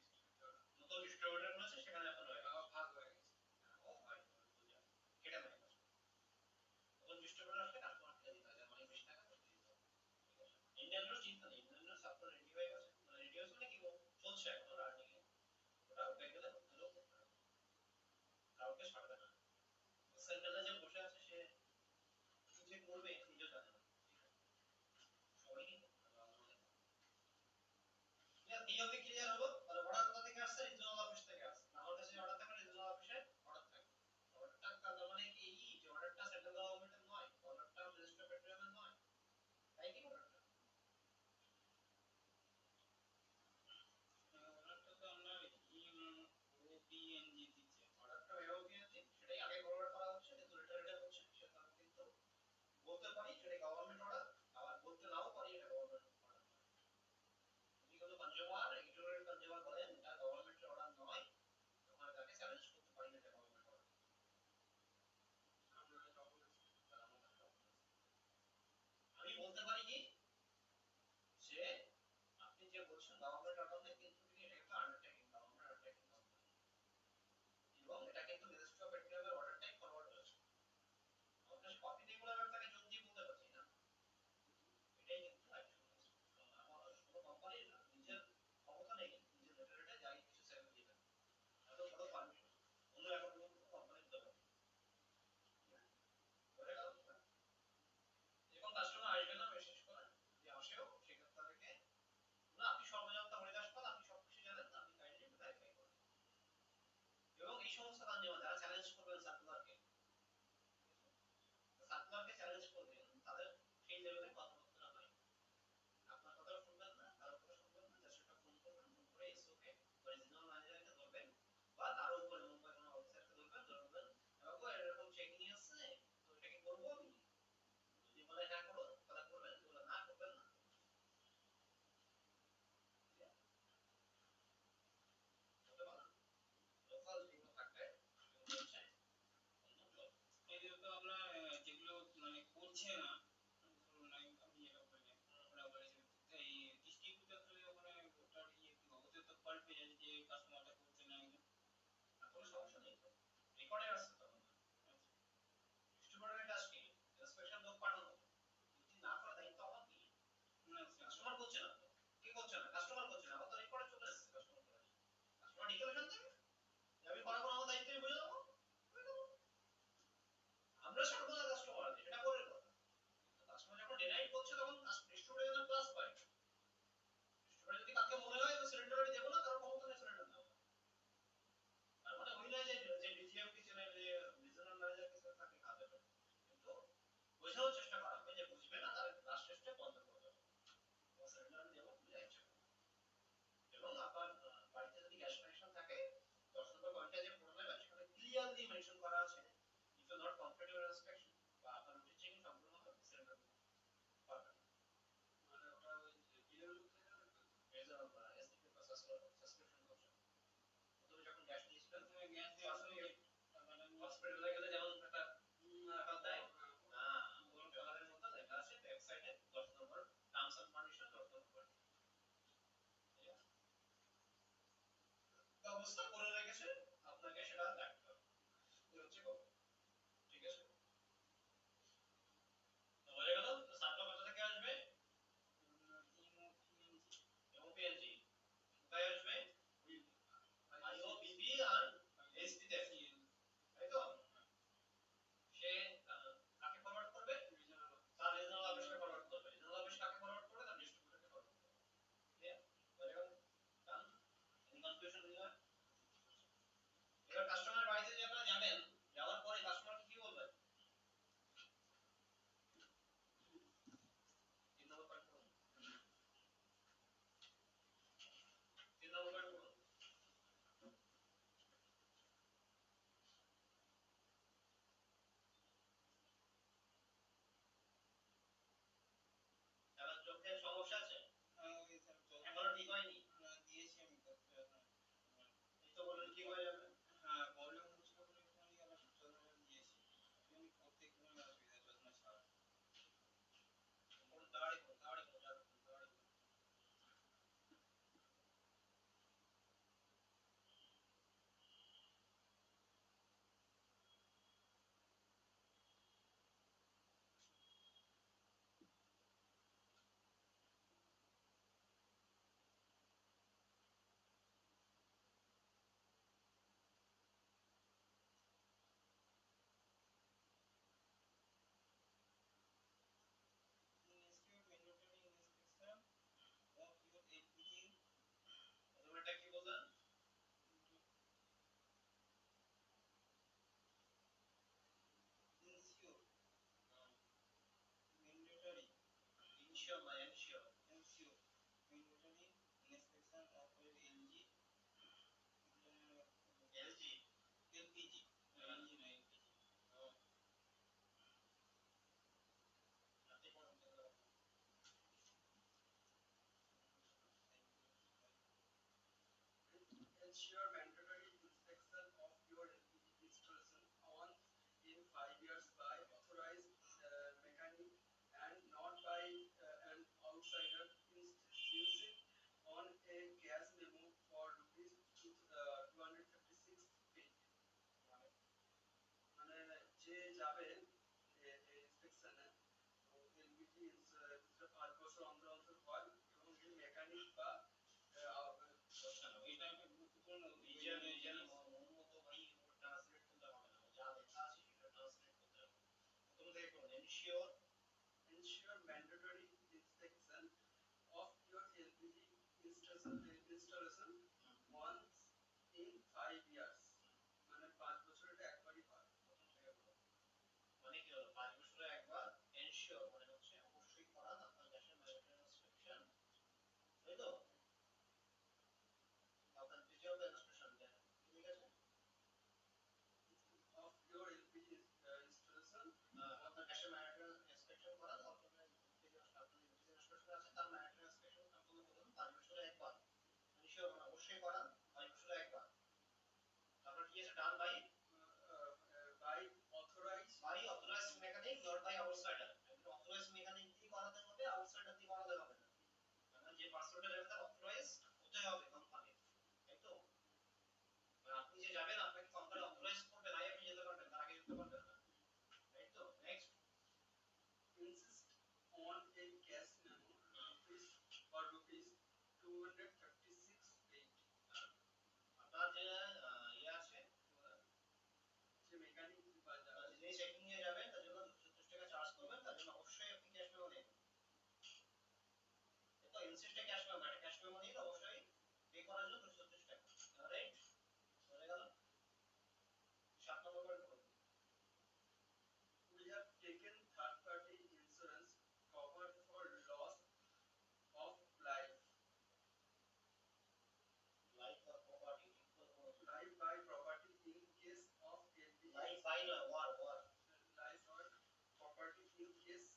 B: ডিস্ট্রিবিউটর
A: নতুন ডিস্ট্রিবিউটর করেছে, সেখানে এখন হয়ে গেছে,
B: ভাগ হয়ে গেছে।
A: ও ভাই বুঝা কেটে নাই নতুন ডিস্ট্রিবিউটর আসলে কাস্টমার কে দিতে হয়, অনেক বেশি টাকা দিতে হবে। ইন্ডিয়ানরা চিন্তা নেই, ইন্ডিয়ানরা সাপ্লাই রেডি হয়ে গেছে, মানে রেডি হয়েছে মানে কি চলছে এখনো রানিং এ, ওটা হয়ে গেলে ভালো করতে হবে, কাউকে ছাড়বে না। সেন্ট্রালে যে বসে আছে সে কি যে করবে নিজেও জানে না, সবাই কি করতে হবে। এই অবধি ক্লিয়ার হলো? তাহলে অর্ডার কোথা থেকে আসছে? রিজিওনাল অফিস থেকে আসছে, আমার কাছে অর্ডার থাকবে রিজিওনাল অফিসে অর্ডার থাকবে। অর্ডারটা তার মানে কি এই যে অর্ডারটা সেন্ট্রাল গভর্নমেন্টের নয়, অর্ডারটা রেজিস্টার পেট্রোলিয়ামের নয়, তাই কি অর্ডারটা?
B: ওনারটা তো আমরা ওপিএনজি দিচ্ছে
A: অর্ডারটা এওপিএনজি, সেটাই আগে ফরওয়ার্ড করা হচ্ছে, কিন্তু রিটার্ন হচ্ছে সেটা আমি কিন্তু বলতে পারি সেটা গভর্নমেন্ট অর্ডার, আবার বলতে নাও পারি এটা গভর্নমেন্ট অর্ডার। যদি কোনো কনজিউমার এডিটোরিয়াল কনজিউমার সমস্যা নেই তো, রেকর্ডে আসছে তো ডিস্ট্রিবিউটরের কাজ কি ইন্সপেকশন লোক পাঠানো, যদি না করে দায়িত্ব আমার কি, কাস্টমার করছে না তো, কি করছে না কাস্টমার করছে না, আমার তো রেকর্ডে চলে আসছে কাস্টমার করে, কাস্টমার ডিক্লারেশন দেবে যে আমি করাবো আমার দায়িত্ব আমি বুঝে দেবো, আমরা ছাড়বো না কাস্টমার, এটা পরের কথা, কাস্টমার যখন ডিনাই করছে তখন ডিস্ট্রিবিউটর ক্লাস পায়, ডিস্ট্রিবিউটর যদি কাকে মনে হয় তো সিলিন্ডার আমি দেবো না, কারণ ক্ষমতা নেই সিলিন্ডার দেবো, তার মানে ওই নয় যে ডিজিএম কি ছিল যে রিজনাল ম্যানেজার কিছু তাকে খাবে, কিন্তু বোঝানোর চেষ্টা করা হবে যে বুঝবে না তার লাস্ট টেস্টে বন্ধ করে দেবো, তো সিলিন্ডার আমি দেবো বুঝে যাচ্ছে। এবং আপনার বাড়িতে যদি গ্যাস কানেকশন থাকে 10 নম্বর পয়েন্টে যে পড়ে নেবেন সেখানে ক্লিয়ারলি মেনশন করা আছে if you not comfortable inspection বা আপনার রুটিন চেকিং সম্পূর্ণ হবে সিলিন্ডার পাবেন,
B: মানে ওটা ওই বিলের মধ্যে
A: রিজন এসডিপি বা সাবস্ক্রিপশন করছেন, প্রথমে যখন গ্যাস নিয়েছিলেন
B: তুমি গ্যাস দিয়ে আসলে
A: হসপিটালে গেলে যেমন একটা টাকা দেয় না, ওর পেপারের মধ্যে লেখা আছে ওয়েবসাইটে 10 নম্বর টার্মস এন্ড কন্ডিশন 10 নম্বর ব্যবস্থা করে রেখেছে, আপনাকে সেটা রাখতে হবে, এই হচ্ছে কথা, ঠিক আছে। তো বোঝা গেল সাপ্লাই কোথা থেকে আসবে, এমওপিএনজি কোথায় আসবে, আইওবিবি আর এসটি তে, তাই তো সে কাকে ফরওয়ার্ড করবে, তার রিজনাল অফিসকে ফরওয়ার্ড করবে, রিজনাল অফিস কাকে ফরওয়ার্ড করবে, তার ডিস্ট্রিবিউটরকে ফরওয়ার্ড করবে, ক্লিয়ার বোঝা গেল, ডান, এনি কনফিউশন নিয়ে এবার কাস্টমারের বাড়িতে যে আপনারা যাবেন, যাওয়ার পরে কাস্টমার কি বলবে, 3 নম্বর পয়েন্ট করুন, 3 নম্বর পয়েন্ট করুন, এবার চোখের সমস্যা আছে, এখনো ঠিক হয়নি,
B: দিয়েছি আমি
A: এই তো বলেন ঠিক হয়ে যাবে,
B: হ্যাঁ প্রবলেম হচ্ছিল বলে একটুখানি আবার যত্নটা দিয়েছি, আমি করতে একটুখানি অসুবিধা যত্ন ছাড়া
A: কোন দাঁড়ি কোন দাঁড়ি কোন দাঁড়ি কোন
B: Institute mandatory inspection of your LPG
A: প্রথমেরটা কি বললেন,
B: ensure mandatory
A: ইনশিওর না ensure,
B: ensure mandatory inspection of your LG
A: LG
B: LPG LG না LPG
A: আপনি কোন
B: ensure mandatory inspection of your LPG installation once in 5 years by authorized mechanic and not by an outsider insist on a gas memo for rupees 236 page মানে যে যাবে ইন্সপেকশনে তো LPG যেটা 5 বছর অন্তর অন্তর হয় এবং যে মেকানিক বা
A: এটা একটা গুরুত্বপূর্ণ রিজন রিজন মন মতো ভাই ওটা ট্রান্সলেট করতে হবে না, যা লেখা আছে সেটা ট্রান্সলেট করতে হবে, প্রথম থেকে কোন ensure
B: mandatory inspection of your LPG installation once in 5 years মানে 5 বছর এটা একবারই হয়,
A: প্রথম থেকে বলো, মানে কি হলো 5 বছরে একবার এনশিওর মানে হচ্ছে অবশ্যই করা আপনার গ্যাসের মেইনটেনেন্স ইন্সপেকশন, তাই তো আপনার ভিজুয়াল ইন্সপেকশন দেন, ঠিক আছে
B: of your LPG installation
A: আপনার গ্যাসের মেইনটেনেন্স ইন্সপেকশন করা, আপনার ইন্সপেকশন আছে তার মেইনটেনেন্স ইন্সপেকশন সম্পূর্ণ করুন 5 বছরে একবার, এনশিওর মানে অবশ্যই করা 5 বছরে একবার, তারপর কি আছে done by authorized mechanic not by outsider, একজন authorized mechanic দিয়ে করাতে হবে, আউটসাইডার দিয়ে করাতে হবে না, মানে যে পার্সনটা যাবে তার authorized হতে হবে কোম্পানি, তাই তো, মানে আপনি যে যাবেন আপনাকে কোম্পানি
B: 236.8
A: আপনার যে ইয়ে আছে
B: যে মেকানিক বা
A: যিনি চেকিং এ যাবেন তার জন্য 236 টাকা চার্জ করবেন, তার জন্য অবশ্যই আপনি ক্যাশ মেমো নেবেন। তো ইনসিস্টে ক্যাশ মেমো, একটা ক্যাশ মেমো নিয়ে অবশ্যই পে করার জন্য 236 টাকা, রাইট? বুঝে গেল? 7 নম্বর পয়েন্ট করুন।
B: we have taken third party insurance cover for loss of life
A: life or property,
B: life by property in case of LPG
A: life by না war
B: life or property in case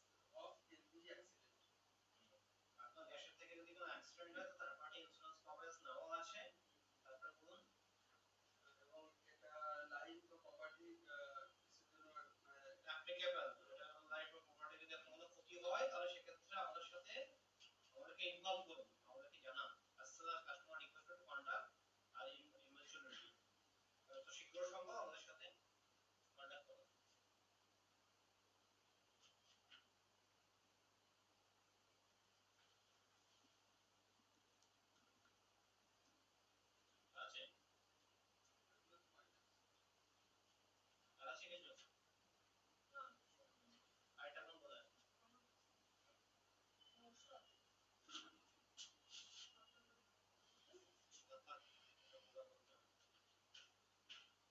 B: of LPG accident
A: আপনার দেশের থেকে যদি কোনো accident হয় তো তার party insurance coverage নেওয়া আছে। তারপর বলুন,
B: এবং এটা লাইফ বা প্রপার্টি কিছুর জন্য
A: অ্যাপ্লিকেবল, এটা লাইফ অর প্রপার্টি যদি আপনার কোনো ক্ষতি হয় তাহলে সেক্ষেত্রে আমাদের সাথে আমাদেরকে ইনফর্ম করুন, আমাদেরকে জানান। as soon as customer requested to contact আর ইনভেস্টমেন্ট তো শীঘ্র সম্ভব আমাদের সাথে কন্টাক্ট করুন। আছে আর আছে কিছু আইটা কোন বলে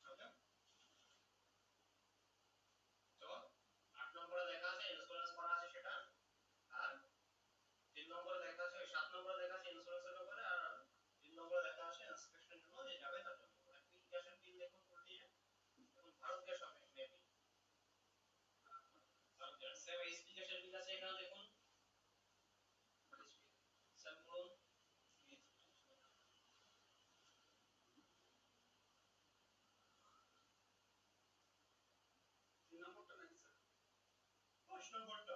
A: ওকে। তো 8 নম্বরে লেখা আছে ইন্স্যুরেন্স করা আছে সেটা, আর 3 নম্বরে লেখা আছে, 7 নম্বরে লেখা আছে ইন্স্যুরেন্সের ব্যাপারে, আর 3 নম্বরে লেখা আছে ইন্সপেকশনের জন্য যে যাবে তার জন্য। আপনি গ্যাসের বিল দেখুন উল্টিয়ে, এখন ভারত গ্যাস হবে maybe, Bharat gas same HP গ্যাসের বিল আছে এখানে দেখুন, সেম বলুন
B: 3 নম্বরটা নাকি স্যার
A: 5 নম্বরটা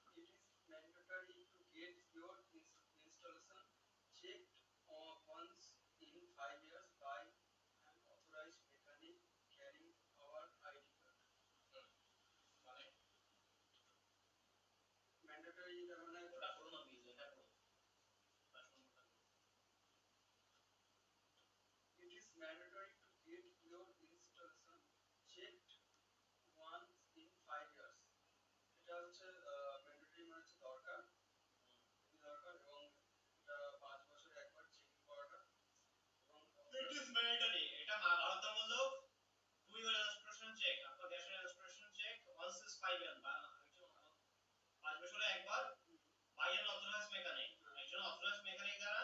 B: it is mandatory to get your installation checked once in 5 years by an authorized mechanic carrying our ID card
A: মানে
B: mandatory তার মানে
A: ওটা করুন না বিল এটা করুন 5 নম্বরটা করুন।
B: it is mandatory to get your installation checked once in 5 years এটা হচ্ছে mandatory মানে হচ্ছে দরকার খুবই দরকার এবং এটা 5 বছরে একবার চেকিং করাটা এবং
A: ইট ইজ ম্যান্ডেটরি, এটা বাধ্যতামূলক। টু ইয়ার ইনস্টলেশন চেক, আপনার গ্যাসের ইনস্টলেশন চেক ওয়ান্স ইজ 5 ইয়ার, 5 বছরে একবার বাই অ্যান অথরাইজড মেকানিক, একজন অথরাইজড মেকানিক দ্বারা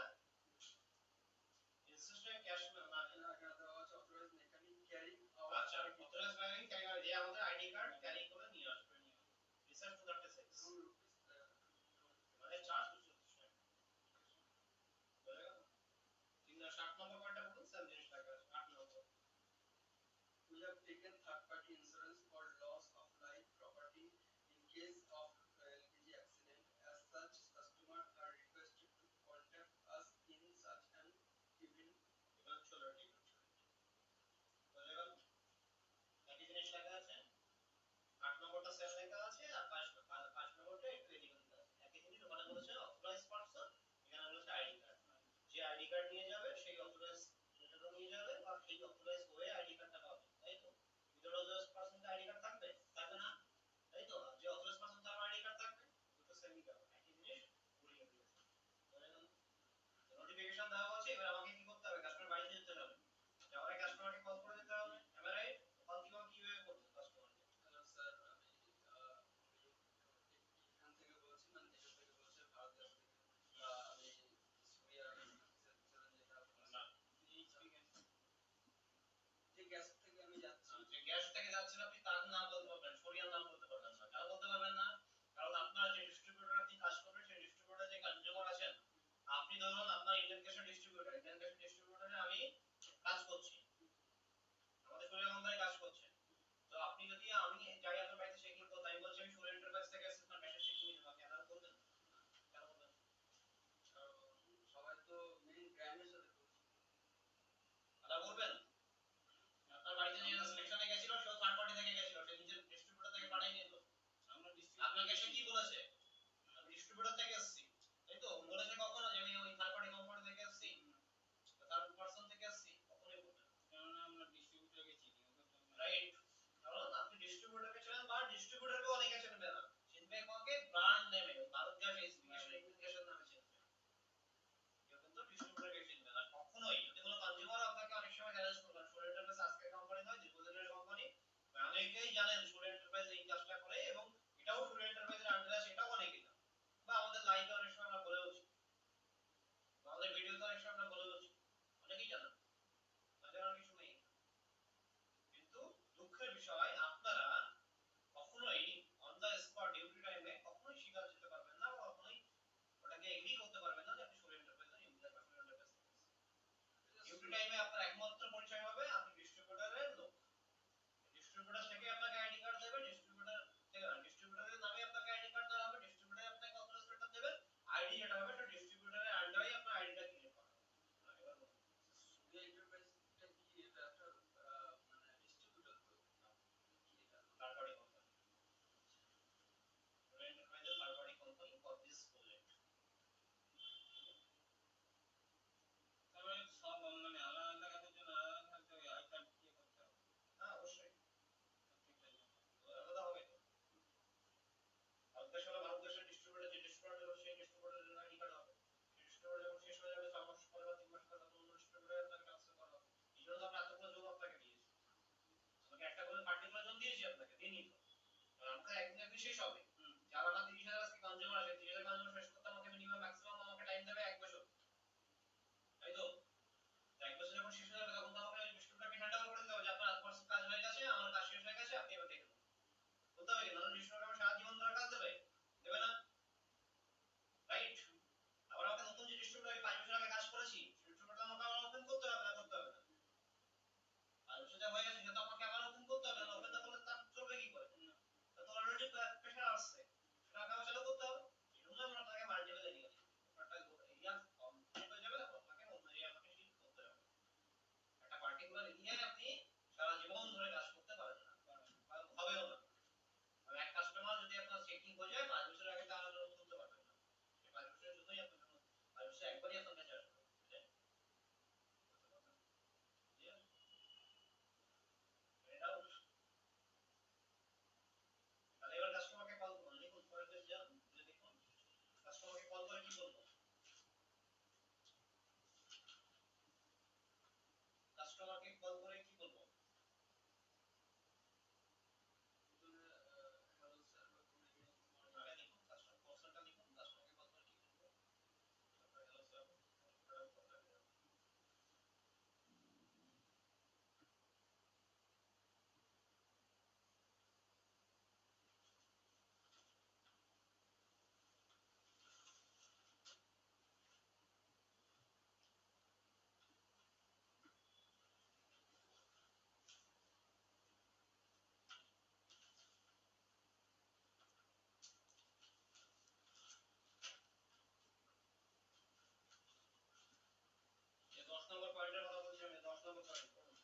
A: ইনস্টলেশন ক্যাশ না
B: এখানে দেওয়া আছে authorized mechanic carrying our
A: আচ্ছা, অথরাইজড মেকানিক ক্যারি যে আমাদের আইডি কার্ড ক্যারি করে নিয়ে আসবে। রিসার্চ টু দ্যাট এসেক্স মানে চার্জ 236 টাকা। বুঝা গেল? 7 নম্বর পয়েন্টটা বলুন, সেম জিনিস লেখা আছে 8 নম্বর।
B: we have taken third party insurance for loss of life property in case of LPG accident as such customer are requested to contact us in such an
A: ইভেন্চুয়ালিটি, বুঝা গেল? একই জিনিস লেখা আছে, 8 নম্বরটা সেম লেখা আছে, আর 5 নম্বরটা একটু এদিকে লেখা আছে। একই জিনিস ওখানে বলেছে অথরাইজড পারসন, এখানে বলেছে আইডি কার্ড। যে আইডি কার্ড নিয়ে যাবে সেই অথরাইজড মেথডও নিয়ে যাবে, বা সেই অথরাইজড হয়ে আইডি কার্ডটা পাবে, তাই তো? উইদাউট হিসেবে আপনার একমাত্র পরিচয় হবে আপনি ডিস্ট্রিবিউটরের লোক। ডিস্ট্রিবিউটর থেকে আপনাকে আইডি কার্ড দেবে, ডিস্ট্রিবিউটর থেকে না, ডিস্ট্রিবিউটরের নামে আপনাকে আইডি কার্ড দেওয়া হবে, ডিস্ট্রিবিউটর আপনাকে অথরাইজ লেটার দেবে, আইডি যেটা হবে সেটা ডিস্ট্রিবিউটরের আন্ডারে আপনার আইডিটা ক্রিয়েট করা হবে। এবার বলুন
B: সুবিয়া এন্টারপ্রাইজটা কি? এটা একটা মানে ডিস্ট্রিবিউটর তো কি এটা?
A: থার্ড পার্টি কোম্পানি, সুবিয়া এন্টারপ্রাইজের third party company for this project.
B: তারপরে সব মানে আলাদা আলাদা কাজের জন্য আলাদা থাকতে হবে, আই কার্ড দিয়ে করতে হবে।
A: হ্যাঁ অবশ্যই
B: প্রত্যেকটা জন্য
A: আলাদা হবে তো। ভারত দেশ হলে ভারত দেশের ডিস্ট্রিবিউটর যে ডিস্ট্রিবিউটর সেই ডিস্ট্রিবিউটরের জন্য আইডি কার্ড হবে। ডিস্ট্রিবিউটর যখন শেষ হয়ে যাবে 6 মাস পরে বা 3 মাস পরে তখন অন্য ডিস্ট্রিবিউটরে আপনাকে ট্রান্সফার করা হবে। এই জন্য তো আমরা এতগুলো জব আপনাকে দিয়েছি, আমাকে একটা করে পার্টিকুলার জোন দিয়েছি আপনাকে, দিইনি তো। আর আমাকে একদিন একদিন শেষ হবে। যার আমার 30,000 আজকে কনজিউমার আছে, 30,000 কনজিউমার শেষ করতে আমাকে মিনিমাম ম্যাক্সিমাম আমাকে টাইম দেবে 1 বছর, তাই তো? 1 বছর যখন শেষ হয়ে যাবে তখন তো আমাকে ডিস্ট্রিবিউটরকে হ্যান্ড ওভার করে দিতে হবে যে আপনার কাজ হয়ে গেছে, আমার কাজ শেষ হয়ে গেছে, আপনি এবার দেখে নেন। বলতে হবে কি? নাহলে ডিস্ট্রিবিউটর আমার সারা জীবন ধরে কাজ দেবে? দেবে না, রাইট? আবার আমাকে নতুন যে ডিস্ট্রিবিউটর 5 বছর আগে কাজ করেছি, ডিস্ট্রিবিউটর আমাকে আবার ওপেন করতে হবে না, করতে হবে না। 5 বছর যা হয়ে গেছে সেটা আমাকে আবার ওপেন করতে হবে না, ওপেন না করলে তার চলবে কি করে? তা তো অলরেডি প্রেশার আসছে, সেটাকে আমার চালু করতে হবে। এই জন্য আমরা আপনাকে মাল্টিপল এরিয়া দিই, একটা এরিয়া কমপ্লিট হয়ে যাবে তখন আপনাকে অন্য এরিয়া আমাকে শিফট করতে হবে। একটা পার্টিকুলার এরিয়ায় আপনি সারা জীবন ধরে কাজ করতে পারবেন না, হবেও না। আর এক কাস্টমার যদি আপনার চেকিং হয়ে যায় 5 বছর আগে তাহলে আপনি তুলতে পারবেন না, সেই 5 বছরের জন্যই আপনার জন্য 5 বছর একবারই আপনার কাছে আসবে, বুঝলেন? ক্লিয়ার? এটাও তাহলে এবার কাস্টমারকে কল করুন, লিখুন পরের যান, লিখুন কাস্টমারকে কল করে কি বলবো, কাস্টমারকে কল করে কি বলবো?
B: হ্যালো স্যার বা গুড ইভিনিং মর্নিং
A: আগে লিখুন কাস্টমার পার্সনটা লিখুন, কাস্টমারকে কল করে কি বলবো? হ্যালো স্যার, এই 10 নম্বর পয়েন্টের কথা বলছি আমি, 10 নম্বর পয়েন্ট পড়ুন,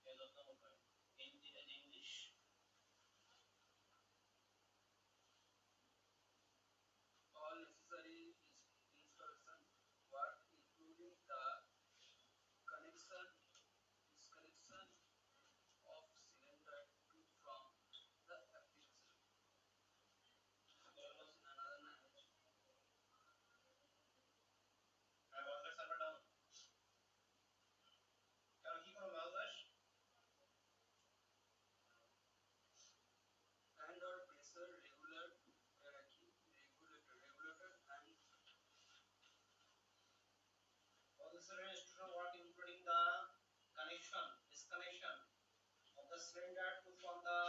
A: এই 10 number point, English.
B: all necessary installation work including the connection disconnection of cylinder to from the application installation another language
A: R world server down কারণ কি করো mouse
B: and or pressure regulator and
A: all this institutional work including the connection disconnection of the cylinder to from the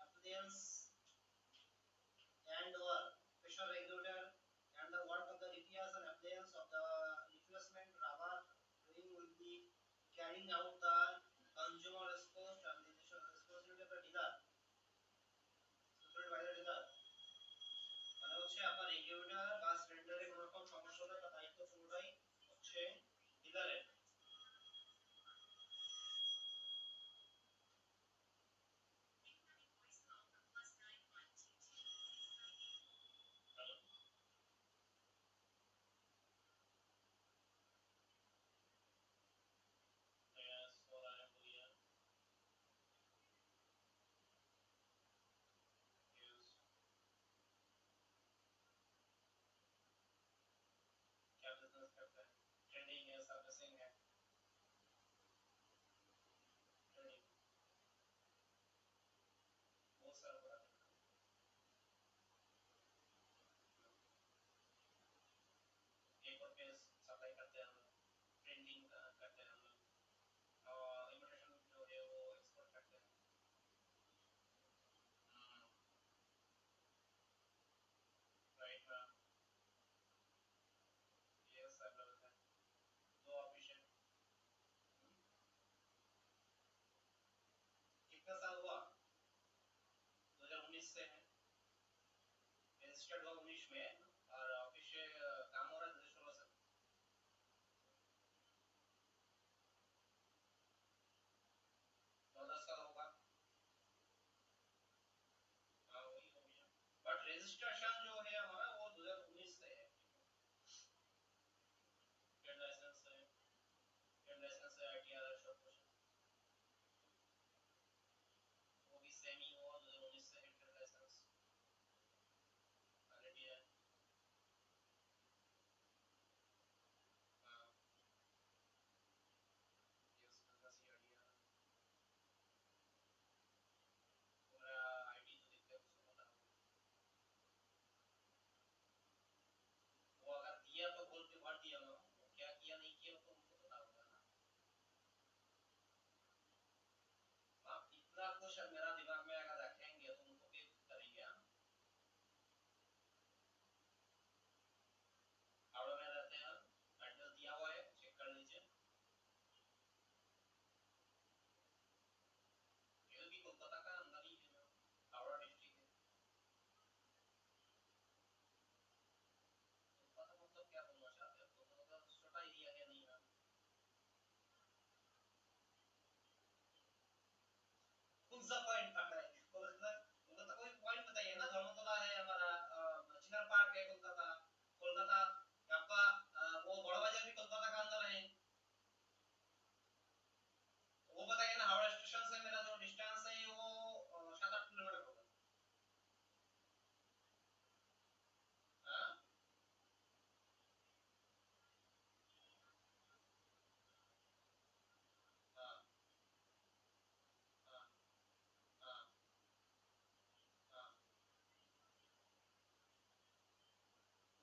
A: appliance and or pressure regulator and the work of the repairs and appliance of the replacement rubber ring will be carrying out the consumer responsibility of the dealer, supervised by the dealer। মানে হচ্ছে আপনার regulator বা সিলিন্ডারে কোনো রকম সমস্যা হলে তার দায়িত্ব পুরোটাই হচ্ছে ডিলারের। से है, रजिस्टर्ड हुआ 19 में और ऑफिस से काम हो रहा है 2016 से। 9-10 का होगा। हाँ वही हो गया, बट रजिस्ट्रेशन जो है हमारा वो 2019 से है। ट्रेड लाइसेंस है, ट्रेड लाइसेंस है, आईटीआर सब कुछ वो भी सेम ही हुआ 2019 से है ट्रेड लाइसेंस वैलिडिटी है। हाँ यस बिजनेस ही आईडिया पूरा आईटी जो दिखता है उसको पता होगा। वो अगर दिया तो बोल के भर दिया ना, वो क्या किया नहीं किया तो उनको पता होगा ना। आप इतना कुछ मेरा दिमाग में अगर रखेंगे तो उनको भी करेंगे हम। हावड़ा में रहते हैं, एड्रेस दिया हुआ है, चेक कर लीजिए। ये भी कोलकाता का अंदर ही है, हावड़ा डिस्ट्रिक्ट है। कोलकाता मतलब क्या बोलना चाहते हैं, कोलकाता तो छोटा एरिया है नहीं मैम। कौन सा पॉइंट पकड़ा है कोलकाता? कोलकाता कोई पॉइंट बताइए ना, धर्मतला है हमारा, चिनार पार्क है कोलकाता, कोलकाता आपका वो बड़ा बाजार भी कोलकाता का अंदर है। वो बताइए ना, हावड़ा स्टेशन से मेरा जो डिस्टेंस है वो 7-8 किलोमीटर होगा। हाँ हाँ हाँ हाँ हाँ,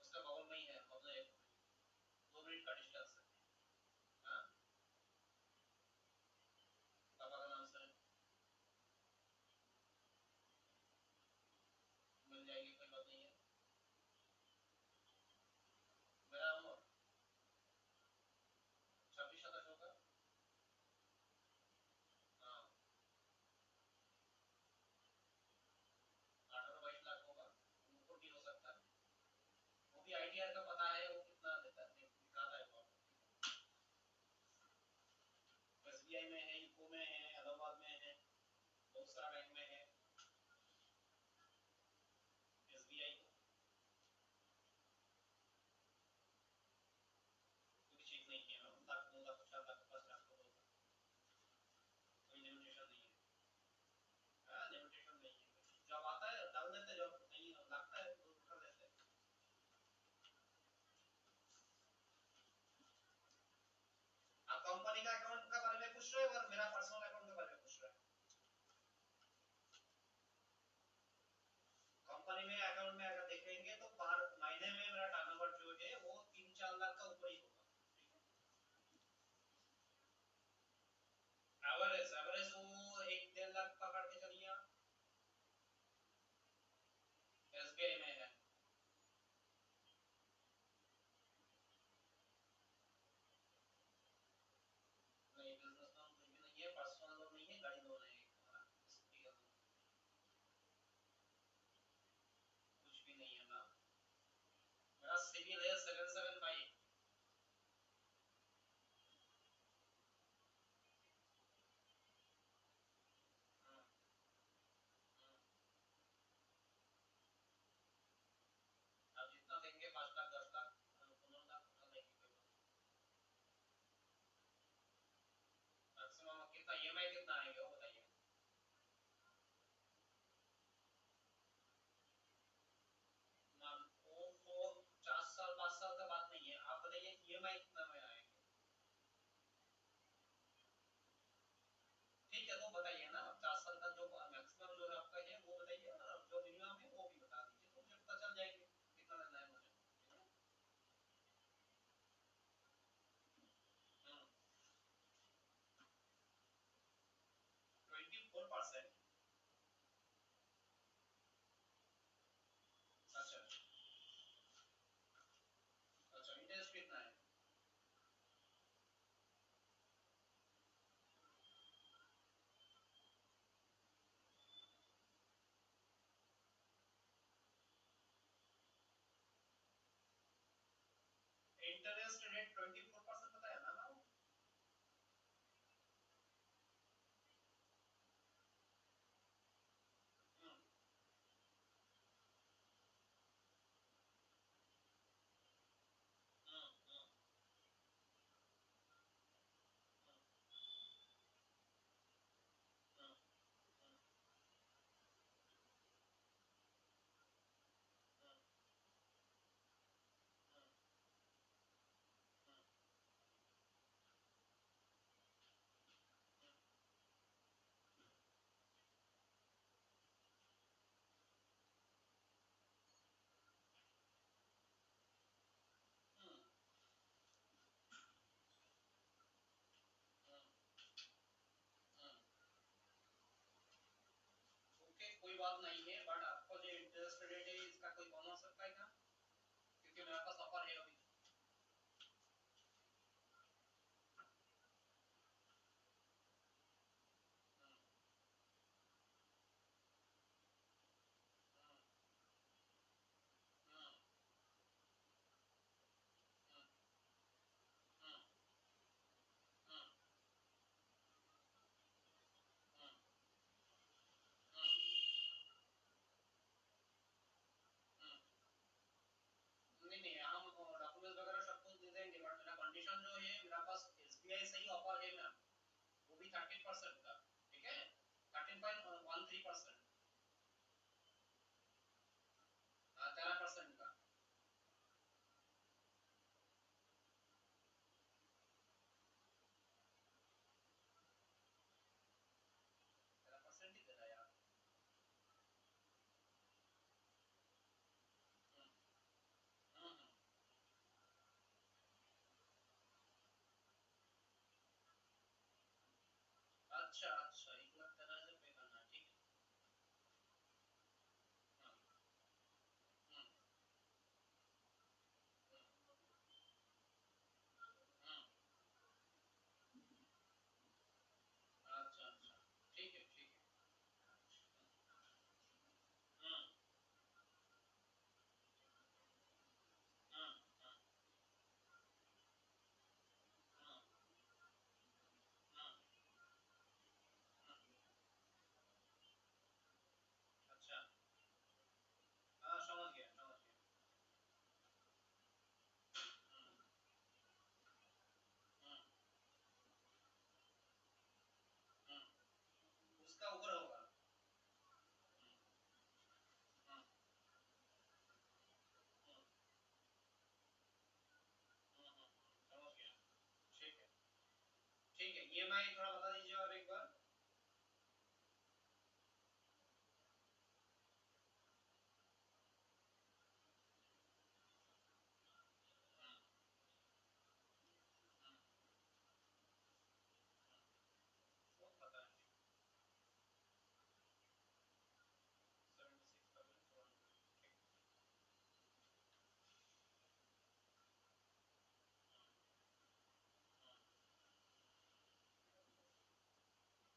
A: उसका बगल में ही है, मतलब 2 मिनट का डिस्टेंस है। हाँ पापा का नाम से मिल जाएगी, कोई बात नहीं है। मेरा उम्र 26-27 होगा। हाँ 18-22 लाख होगा, उनको भी हो सकता है। वो भी आईटीआर का पता है, वो कितना देता है दिखाता है वो। एसबीआई में है, यूको में है, इलाहाबाद में है, बहुत सारा बैंक में है। एसबीआई को कोई चीज नहीं है मैम, 1 लाख 2 लाख 4 लाख 5 लाख तो होगा, कोई लिमिटेशन नहीं है। हाँ लिमिटेशन नहीं है, जब आता है डाल देते, जब नहीं लगता है तो उठा लेते हैं। आप कंपनी का अकाउंट का बारे में पूछ रहे हो और मेरा पर्सनल अकाउंट के बारे में पूछ रहे हैं। कंपनी में अकाउंट में अगर देखेंगे तो पर महीने में मेरा टर्नओवर जो है वो 3-4 लाख का ऊपर ही होगा। एवरेज एवरेज वो 1-1.5 लाख पकड़ के चलिए आप। एसबीआई में है। नहीं बिजनेस लोन कुछ भी नहीं है, पर्सनल लोन नहीं है, गाड़ी लोन है एक हमारा, स्कूटी का लोन, कुछ भी नहीं है ना। मेरा सिविल है 775। आप जितना देंगे 5 लाख 10 लाख 15 लाख उतना देंगे, कोई बात नहीं। मैक्सिमम कितना ईएमआई कितना आएंगे वो बताइए। मैम वो 4 साल 5 साल का बात नहीं है, आप बताइए ईएमआई कितना में आएंगे। ठीक है तो बताइए ना, 4 साल का जो मैक्सिमम जो है आपका है वो बताइए, और जो मिनिमम है वो भी बता दीजिए, तो मुझे पता चल जाएगी कितना देना है मुझे। हम्म, इंटरेस्ट रेट 24% बताया ना वो। हम्म, हम्म, हम्म, हम्म, हम्म, हम्म, हम्म, हम्म, हम्म, हम्म, हम्म। ओके, कोई बात नहीं है, बट आपका जो इंटरेस्ट रेट है इसका कोई कम हो सकता है क्या? क्योंकि मेरे पास ऑफर है अभी। हम्म, हम्म, हम्म, हम्म, हम्म, हम्म, हम्म, हम्म, हम्म। नहीं नहीं, हम डॉक्यूमेंट्स वगैरह सब कुछ दे देंगे, बट मेरा कंडीशन जो है, मेरा पास एसबीआई से ही ऑफर है मैम, वो भी 30% का। ठीक है, 13.13%। 13% का। 13% ही दे रहा है यार। हम्म, हम्म, अच्छा अच्छा, 1,13,000 पे करना है, ठीक है। हम्म, हम्म, हम्म, हम्म, अच्छा अच्छा, ठीक है ठीक है। हम्म, हम्म, हम्म, हम्म, हम्म, हम्म, अच्छा। हाँ, समझ गया समझ गया। हम्म, हम्म, हम्म, उसका ऊपर होगा। हम्म, हम्म, हम्म, समझ गया। ठीक है ठीक है, ईएमआई थोड़ा बता दीजिए और एक बार। हम्म, हम्म, वो पता है। 76,400। ठीक। हम्म, हम्म,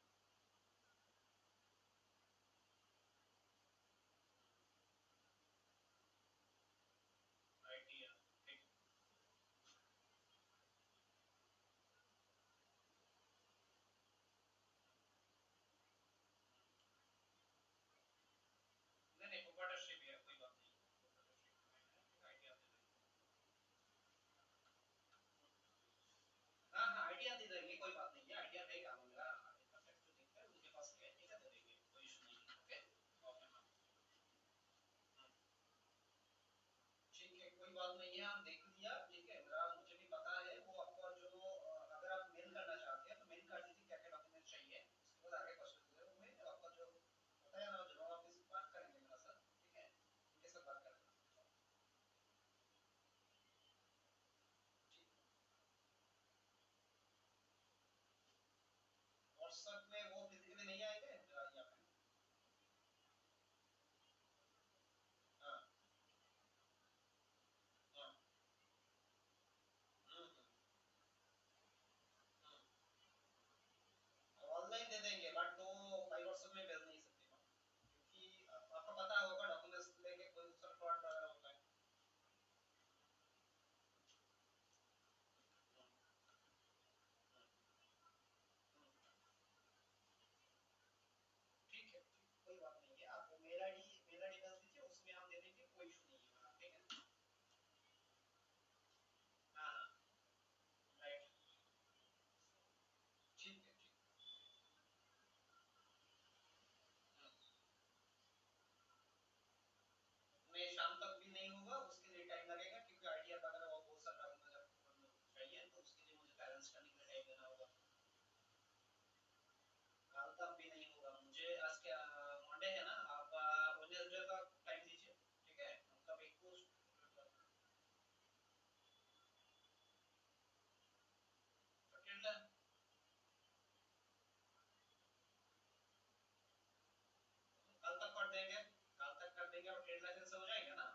A: देंगे, कल तक कर देंगे और ट्रेड लाइसेंस से हो जाएगा ना।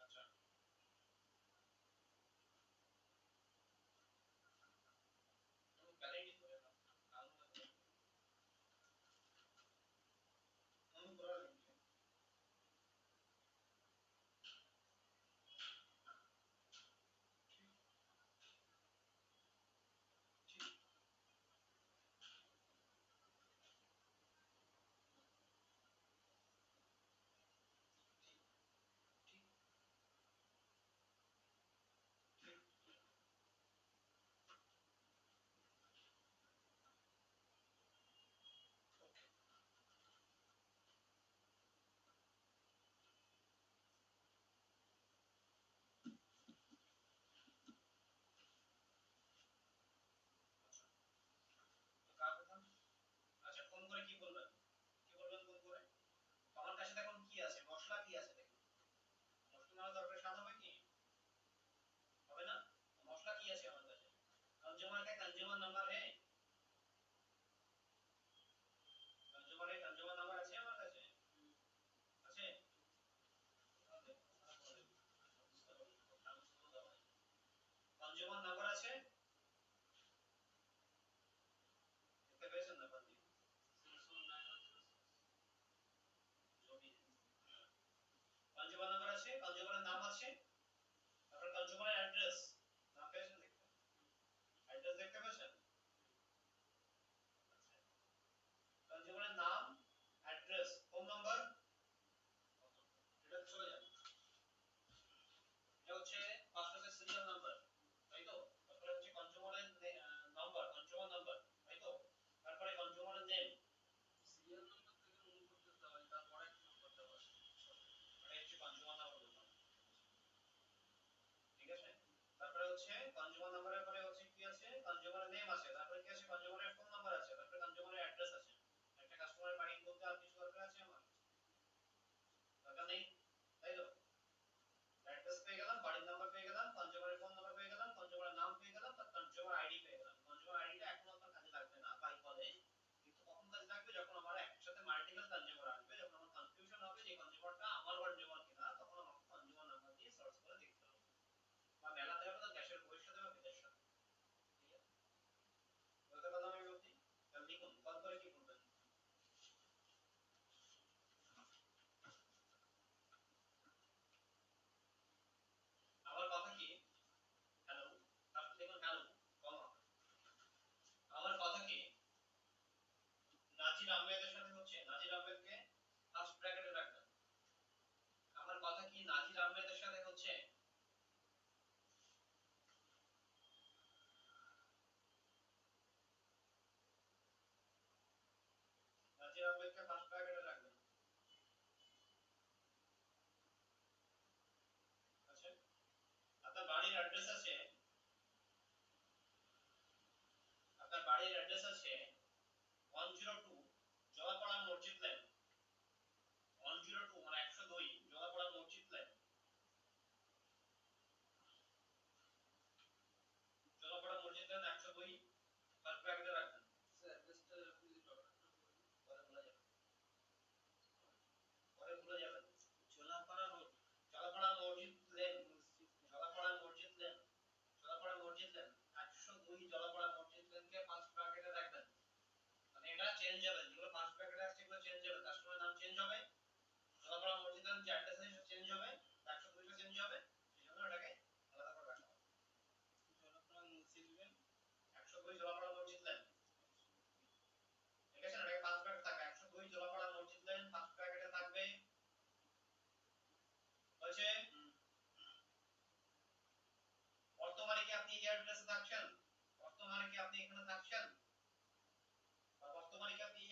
A: अच्छा पहले ही हो जाएगा, काम पूरा लेंगे। আচ্ছা ফোন করে কি বলবেন, কি বলবেন ফোন করে? আমার কাছে এখন কি আছে, মশলা কি আছে দেখুন, মশলা না দরকার স্বাদ হবে কি, হবে না। মশলা কি আছে আমার কাছে, कंज्यूमर का कंज्यूमर नंबर है, कंज्यूमर এর कंज्यूमर नंबर আছে আমার কাছে, আছে कंज्यूमर नंबर আছে, দেখতে পেয়েছেন না বান্দি, कंज्यूमर नंबर আছে, कंज्यूमर নাম আছে, তারপর कंज्यूमर অ্যাড্রেস, নাম পেয়েছেন দেখতে, অ্যাড্রেস দেখতে পেয়েছেন, कंज्यूमर নাম, অ্যাড্রেস, ফোন নাম্বার, এটা চলে যাবে, এটা হচ্ছে পাসপোর্টের সিরিয়াল নাম্বার, তাই তো, তারপরে হচ্ছে কনজিউমারের নাম্বার, কনজিউমার নাম্বার, তাই তো, তারপরে কনজিউমারের নেম,
B: সিরিয়াল নাম্বার থেকে মনে করতে হয়, তারপরে একটা নাম্বার দেওয়া আছে,
A: এটা হচ্ছে কনজিউমার নাম্বার বললাম, ঠিক আছে। তারপরে হচ্ছে কনজিউমার নাম্বারের পরে হচ্ছে কি আছে, কনজিউমারের নেম আছে, তারপরে কি আছে, কনজিউমারের ফোন নাম্বার আছে, তারপরে কনজিউমারের অ্যাড্রেস আছে। একটা কাস্টমারের বাড়ি বলতে আর কিছু দরকার আছে আমার, দরকার নেই, তাই তো। অ্যাড্রেস পেয়ে গেলাম, বাড়ির নাম্বার পেয়ে গেলাম, কনজিউমারের ফোন নাম্বার পেয়ে গেলাম, কনজিউমারের নাম পেয়ে গেলাম, তার কনজিউমার আইডি পেয়ে গেলাম। কনজিউমার আইডিটা এখন আপনার কাজে লাগবে না বাই কলে, কিন্তু কখন কাজে লাগবে, যখন আমার একসাথে মাল্টিপল কনজিউমার আসবে, যখন আমার কনফিউশন হবে যে কনজিউমারটা আমার কনজিউমার কিনা, তখন আমাকে কনজিউমার নাম্বার দিয়ে সার্চ করে দেখতে হবে, বা মেলাতে হবে, তো দেশের বইয়ের সাথে বা বিদেশের সাথে, ঠিক আছে। বলতে পারলাম আমি বলছি, তাহলে লিখুন, কল করে কি বলবেন, আমার কথা কি, হ্যালো, তারপর দেখুন হ্যালো, কমা, আমার কথা কি, নাজির আহমেদের সাথে হচ্ছে, নাজির আহমেদকে ফার্স্ট ব্র্যাকেটে রাখবেন, আমার কথা কি নাজির আহমেদের সাথে হচ্ছে, নাজির আহমেদকে ফার্স্ট ব্র্যাকেটে রাখবেন, আচ্ছা। আপনার বাড়ির অ্যাড্রেস আছে, আপনার বাড়ির অ্যাড্রেস আছে 102 জলাপাড়া মসজিদ লেন, 102 মানে 102 জলাপাড়া মসজিদ লেন, জলাপাড়া মসজিদ লেন 102 ফার্স্ট ব্র্যাকেটে রাখবেন।
B: স্যার অ্যাড্রেসটা আপনি যদি ডলারটা বলেন,
A: পরে ভুলে যাবেন, পরে ভুলে যাবেন, জলাপাড়া রোড, জলাপাড়া মসজিদ লেন, জলাপাড়া মসজিদ লেন, জলাপাড়া মসজিদ লেন 102 জলাপাড়া মসজিদ লেনকে ফার্স্ট ব্র্যাকেটে রাখবেন, মানে এটা চেঞ্জ হবে, যেগুলো ফার্স্ট ব্র্যাকেটে আছে সেগুলো চেঞ্জ হবে, কাস্টমারের নাম চেঞ্জ হবে, জলাপাড়া মসজিদ লেন যে অ্যাড্রেস আছে সেটা চেঞ্জ হবে, 102 টা চেঞ্জ হবে, সেজন্য এটাকে আলাদা করে রাখা হবে।
B: জলাপাড়া মসজিদ লেন
A: 102 জলাপাড়া মসজিদ লেন, ঠিক আছে, এটাকে ফার্স্ট ব্র্যাকেটে থাকবে, 102 জলাপাড়া মসজিদ লেন ফার্স্ট ব্র্যাকেটে থাকবে, হয়েছে। বর্তমানে কি আপনি এই অ্যাড্রেসে থাকছেন, বর্তমানে কি আপনি এখানে থাকছেন, বা বর্তমানে কি আপনি এই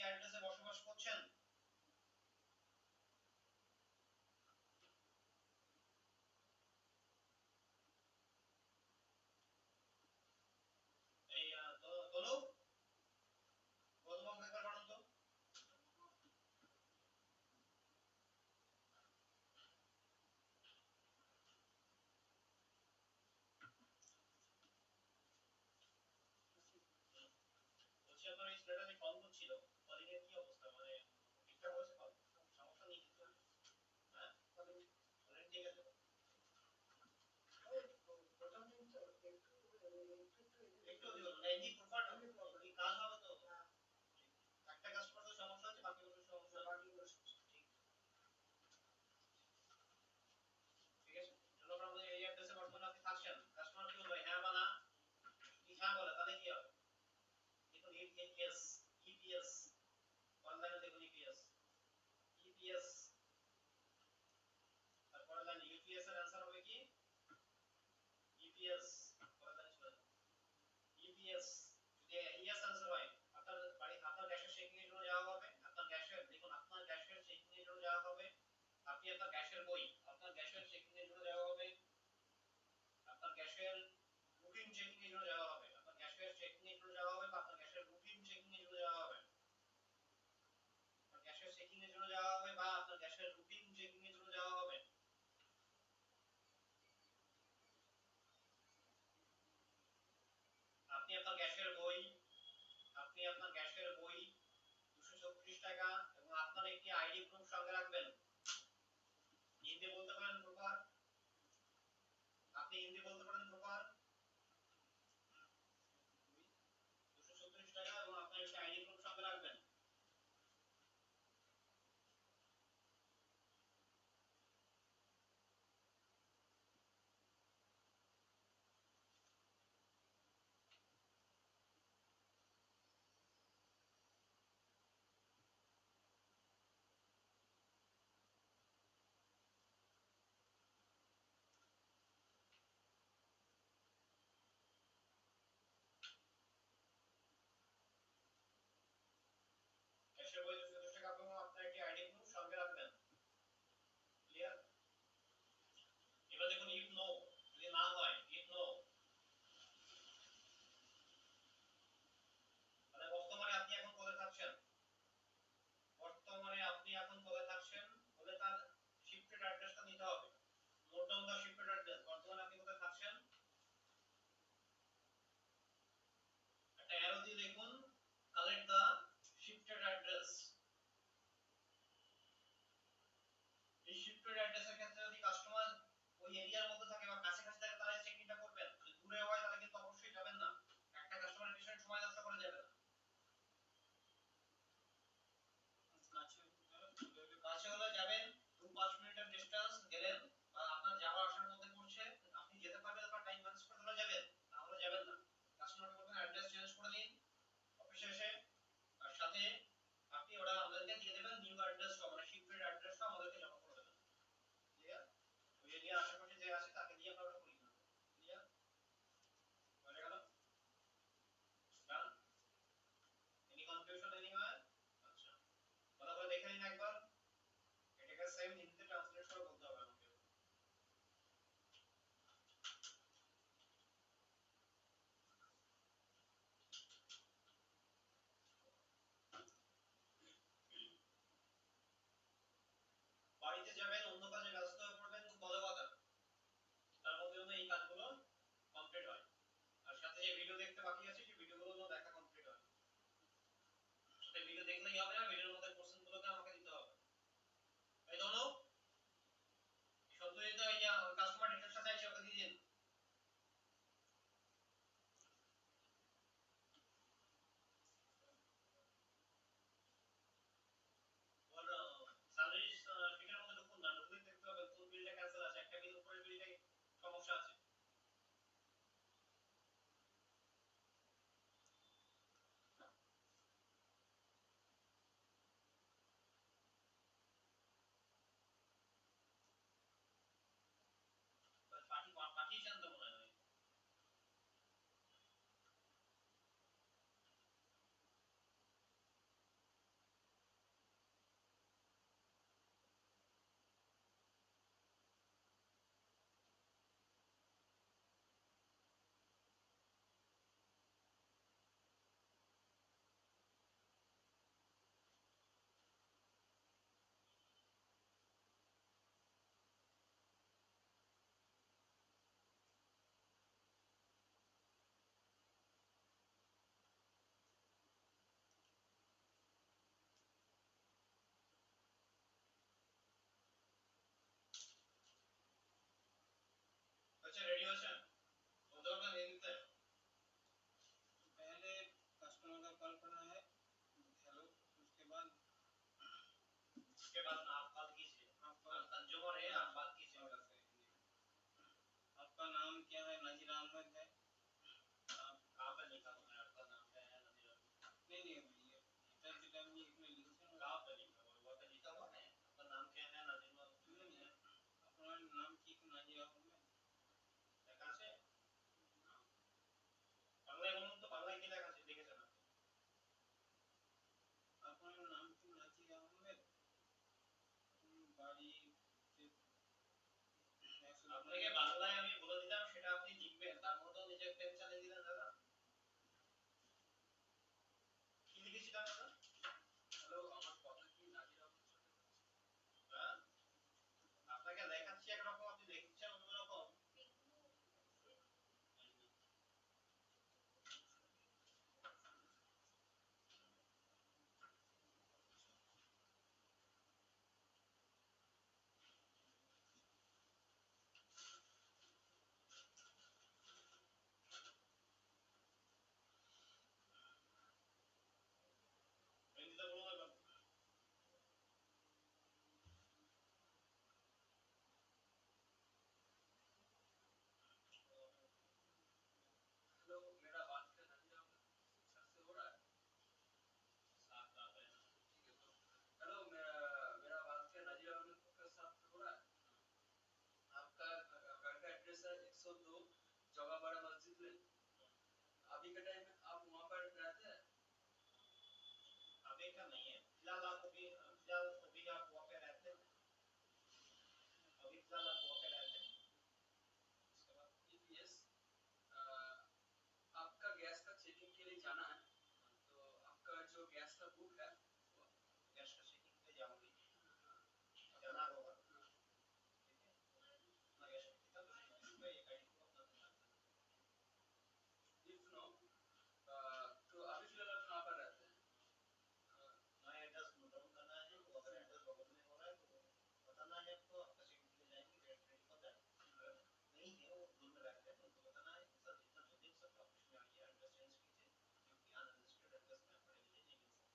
A: এস ইপিএস অনলাইনে দেখুন ইপিএস ইপিএস তারপরে লাইন ইউপিএস এর आंसर হবে কি ইপিএস পরের লাইনে চলে যান ইপিএস যদি ইএস आंसर হয় আপনার বাড়ি আপনার গ্যাসের চেকিং এর জন্য যাওয়া হবে আপনার গ্যাসের দেখুন আপনার গ্যাসের চেকিং এর জন্য যাওয়া হবে আপনি আপনার গ্যাসের বই আপনার গ্যাসের চেকিং এর জন্য যাওয়া হবে আপনার গ্যাসের রুটিন চেকিং এর জন্য যাওয়া হবে আপনার গ্যাসের চেকিং এর জন্য যাওয়া হবে বা আপনার গ্যাসের রুটিন চেকিং এর জন্য যাওয়া হবে আপনার গ্যাসের চেকিং এর জন্য যাওয়া হবে বা আপনার গ্যাসের রুটিন চেকিং এর জন্য যাওয়া হবে আপনি আপনার গ্যাসের বই 234 টাকা এবং আপনার একটি আইডি প্রুফ সঙ্গে রাখবেন হিন্দি বলতে পারেন প্রপার আপনি হিন্দি বলতে পারেন প্রপার 234 টাকা এবং আপনার একটি আইডি প্রুফ সঙ্গে রাখবেন গ্যাসের বই 234 টাকা এবং আপনার একটি আইডি প্রুফ সঙ্গে রাখবেন ক্লিয়ার এবার দেখুন ইফ নো যদি না হয় ইফ নো মানে বর্তমানে আপনি এখন কোথায় থাকছেন বলে তার শিফটেড অ্যাড্রেসটা নিতে হবে note down the shifted address বর্তমানে আপনি কোথায় থাকছেন একটা অ্যারো দিয়ে দেখুন কালেক্ট দা শিফটেড অ্যাড্রেস এই শিফটেড অ্যাড্রেসের ক্ষেত্রে যদি কাস্টমার ওই এরিয়ার মধ্যে থাকে বা কাছাকাছি থাকে তাহলে চেক ইনটা করবেন যদি দূরে হয় তাহলে কিন্তু অবশ্যই যাবেন না একটা কাস্টমারের পিছনে সময় নষ্ট করা যাবে না কাছে হলে যাবেন 2-5 মিনিটের ডিসটেন্স গেলেন বা আপনার যাওয়া আসার মধ্যে পড়ছে আপনি যেতে পারবেন আপনার টাইম ম্যানেজ করে হলে যাবেন তাহলে যাবেন না কাস্টমারকে বলবেন অ্যাড্রেস চেঞ্জ করে দিন অফিসে এসে আর সাথে আপনি ওটা আমাদেরকে দিয়ে দেবেন নিউ অ্যাড্রেসটা মানে শিফটেড অ্যাড্রেসটা আমাদেরকে জমা করে দেবেন ক্লিয়ার ওই এরিয়া আশেপাশে যে আছে তাকে দিয়ে আমরা ওটা করিয়ে দেব ক্লিয়ার হয়ে গেল ডান এনি কনফিউশন এনিওয়্যার আচ্ছা ভালো করে দেখে নিন একবার এটাকে সেম হিন্দিতে ট্রান্সলেট করে বলতে হবে আমাকে বাড়িতে যাবেন অন্য কাজে ব্যস্ত হয়ে পড়বেন খুব ভালো কথা তার মধ্যে যেন এই কাজগুলো কমপ্লিট হয় আর সাথে যে ভিডিও দেখতে বাকি আছে সেই ভিডিওগুলো দেখা কমপ্লিট হয় সাথে ভিডিও দেখলেই হবে না ভিডিওর মধ্যে কোশ্চেনগুলোকে আমাকে দিতে হবে এই দোনো সত্যি তো এই কাস্টমার ডিটেইলসটা চাইছে ওকে দিয়ে দিন ওর স্যালারি শিটের মধ্যে ঢুকুন না ঢুকলেই দেখতে হবে কোন বিলটা ক্যান্সেল আছে একটা বিল উপরের বিলটাই সমস্যা আছে আপনাকে বাংলায় আমি বলে দিলাম, সেটা আপনি লিখবেন, তার মধ্যেও নিজে পেন চালিয়ে দিলেন দাদা। কি লিখেছিলাম দাদা?
B: হ্যালো, আমার কথা কি নাজির আহমেদ শুনতে পাচ্ছেন?
A: হ্যাঁ, আপনাকে দেখাচ্ছি একরকম, আপনি লিখছেন অন্যরকম। হিন্দিতে বলে দেবেন।
B: हेलो, मेरा बात क्या नाजिर अहमद सर से हो रहा है?
A: साथ साथ है।
B: ठीक है, तो हेलो, मेरा मेरा बात क्या नाजिर अहमद के साथ हो रहा है? आपका घर का एड्रेस है 102 जवाबाड़ा मस्जिद लेन। अभी के टाइम में आप वहाँ पर रहते हैं?
A: अभी का नहीं है, फिलहाल आप अभी आप वहाँ पे रहते हैं। अभी फिलहाल आप वहाँ पे रहते हैं। उसके बाद
B: यस, आपका गैस का चेकिंग के लिए जाना है, तो आपका जो गैस का बुक है वो
A: गैस का चेकिंग पे जाऊंगी, जाना होगा। ठीक है, अपना गैस का पे एक आईडी को अपना देना है।
B: इफ नो, तो अभी फिलहाल आप कहाँ पर रहते हैं?
A: नया एड्रेस नोट डाउन करना है, तो अगर एड्रेस बगल में हो रहा है तो बताना है, आपको आपका चेकिंग के लिए जाएंगे, गेट रेडी हो जाए। अगर नहीं है, वो दूर में रहते हैं, तो उनको बताना है सर जितना जल्दी हो सकता ऑफिस में आइए, एड्रेस चेंज कीजिए, क्योंकि अनरजिस्टर्ड एड्रेस में आपका डिलीवरी नहीं हो सकता।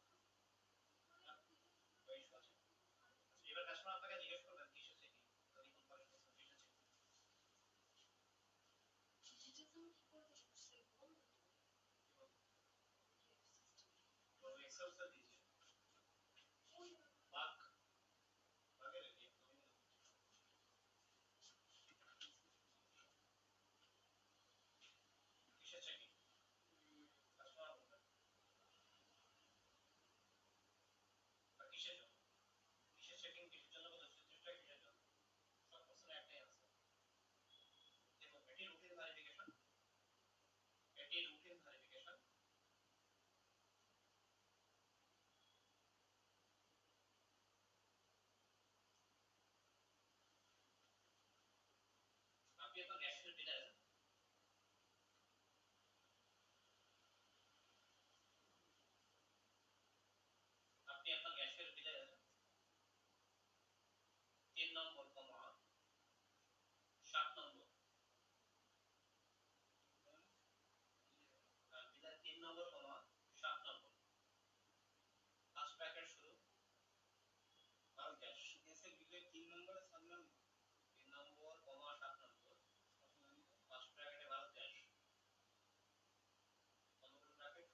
A: ठीक है, कोई इशू আছে? এবার কাস্টমার আপনাকে জিজ্ঞেস করবেন কিসের চেকিং, যদি কনফার্মেশন সার্ভিসের চেকিং। तो एक्सेल सर दीजिए, बाक आगे रखिए, किससे चेकिंग कस्टमर बोलবেন, আর কিসের জন্য, কিসের চেকিং, কিসের জন্য বলতে চেষ্টা, কিসের জন্য, সব কোশ্চেনে একটাই আনসার। দেখুন, এটি রুটিন ভেরিফিকেশন, এটি রুটিন ভেরিফিকেশন। আপনি আপনার গ্যাস ডিলার আছেন, আপনি আপনার গ্যাসের বিলে আছেন 3 নম্বর কমা 7 নম্বর, বিলের 3 নম্বর কমা 7 নম্বর, 5 প্যাকেট শুরু ভারত গ্যাস, গ্যাসের বিলের 3 নম্বর আর 7 নম্বর, 3 নম্বর কমা 7 নম্বর, 5 প্যাকেটে ভারত গ্যাস, কতগুলো প্যাকেট,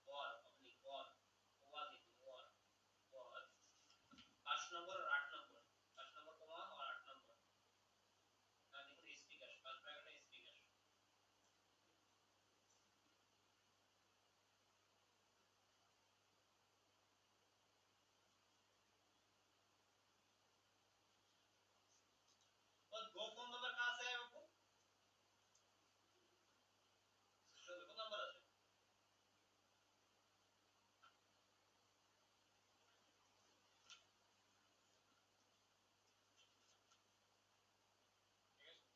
A: ওয়ার পাবলিক ওয়ার, ওয়ার লিখুন, ওয়ার ওয়ার, 5 নম্বর আর 8 নম্বর, 5 নম্বর কমা আর 8 নম্বর, আর লিখুন এসপি গ্যাস, 5 প্যাকেটে এসপি গ্যাস। और दो फोन नंबर कहाँ से है आपको, सिस्टम में नंबर আছে, ঠিক আছে।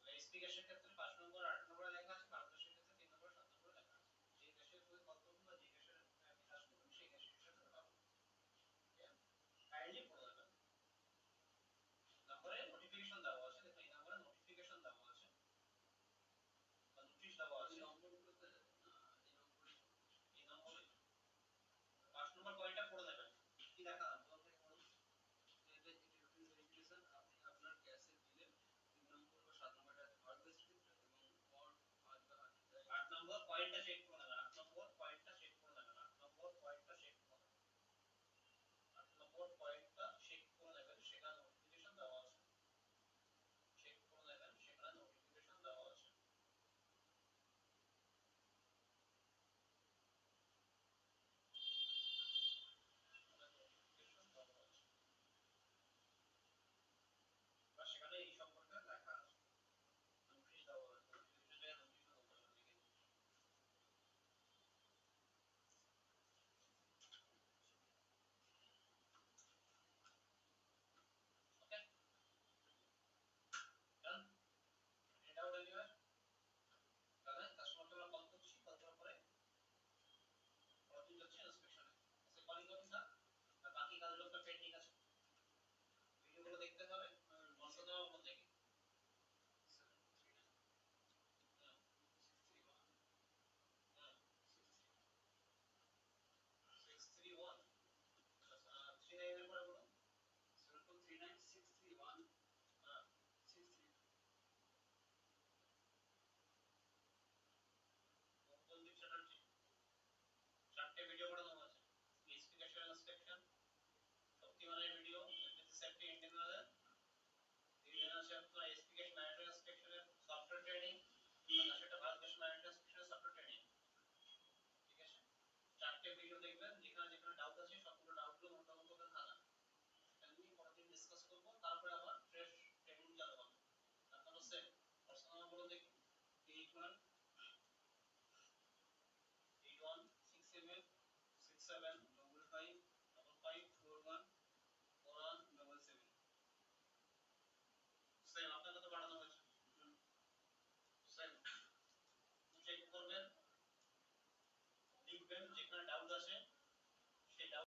A: এসপি গ্যাসের ক্ষেত্রে 5 নম্বর 8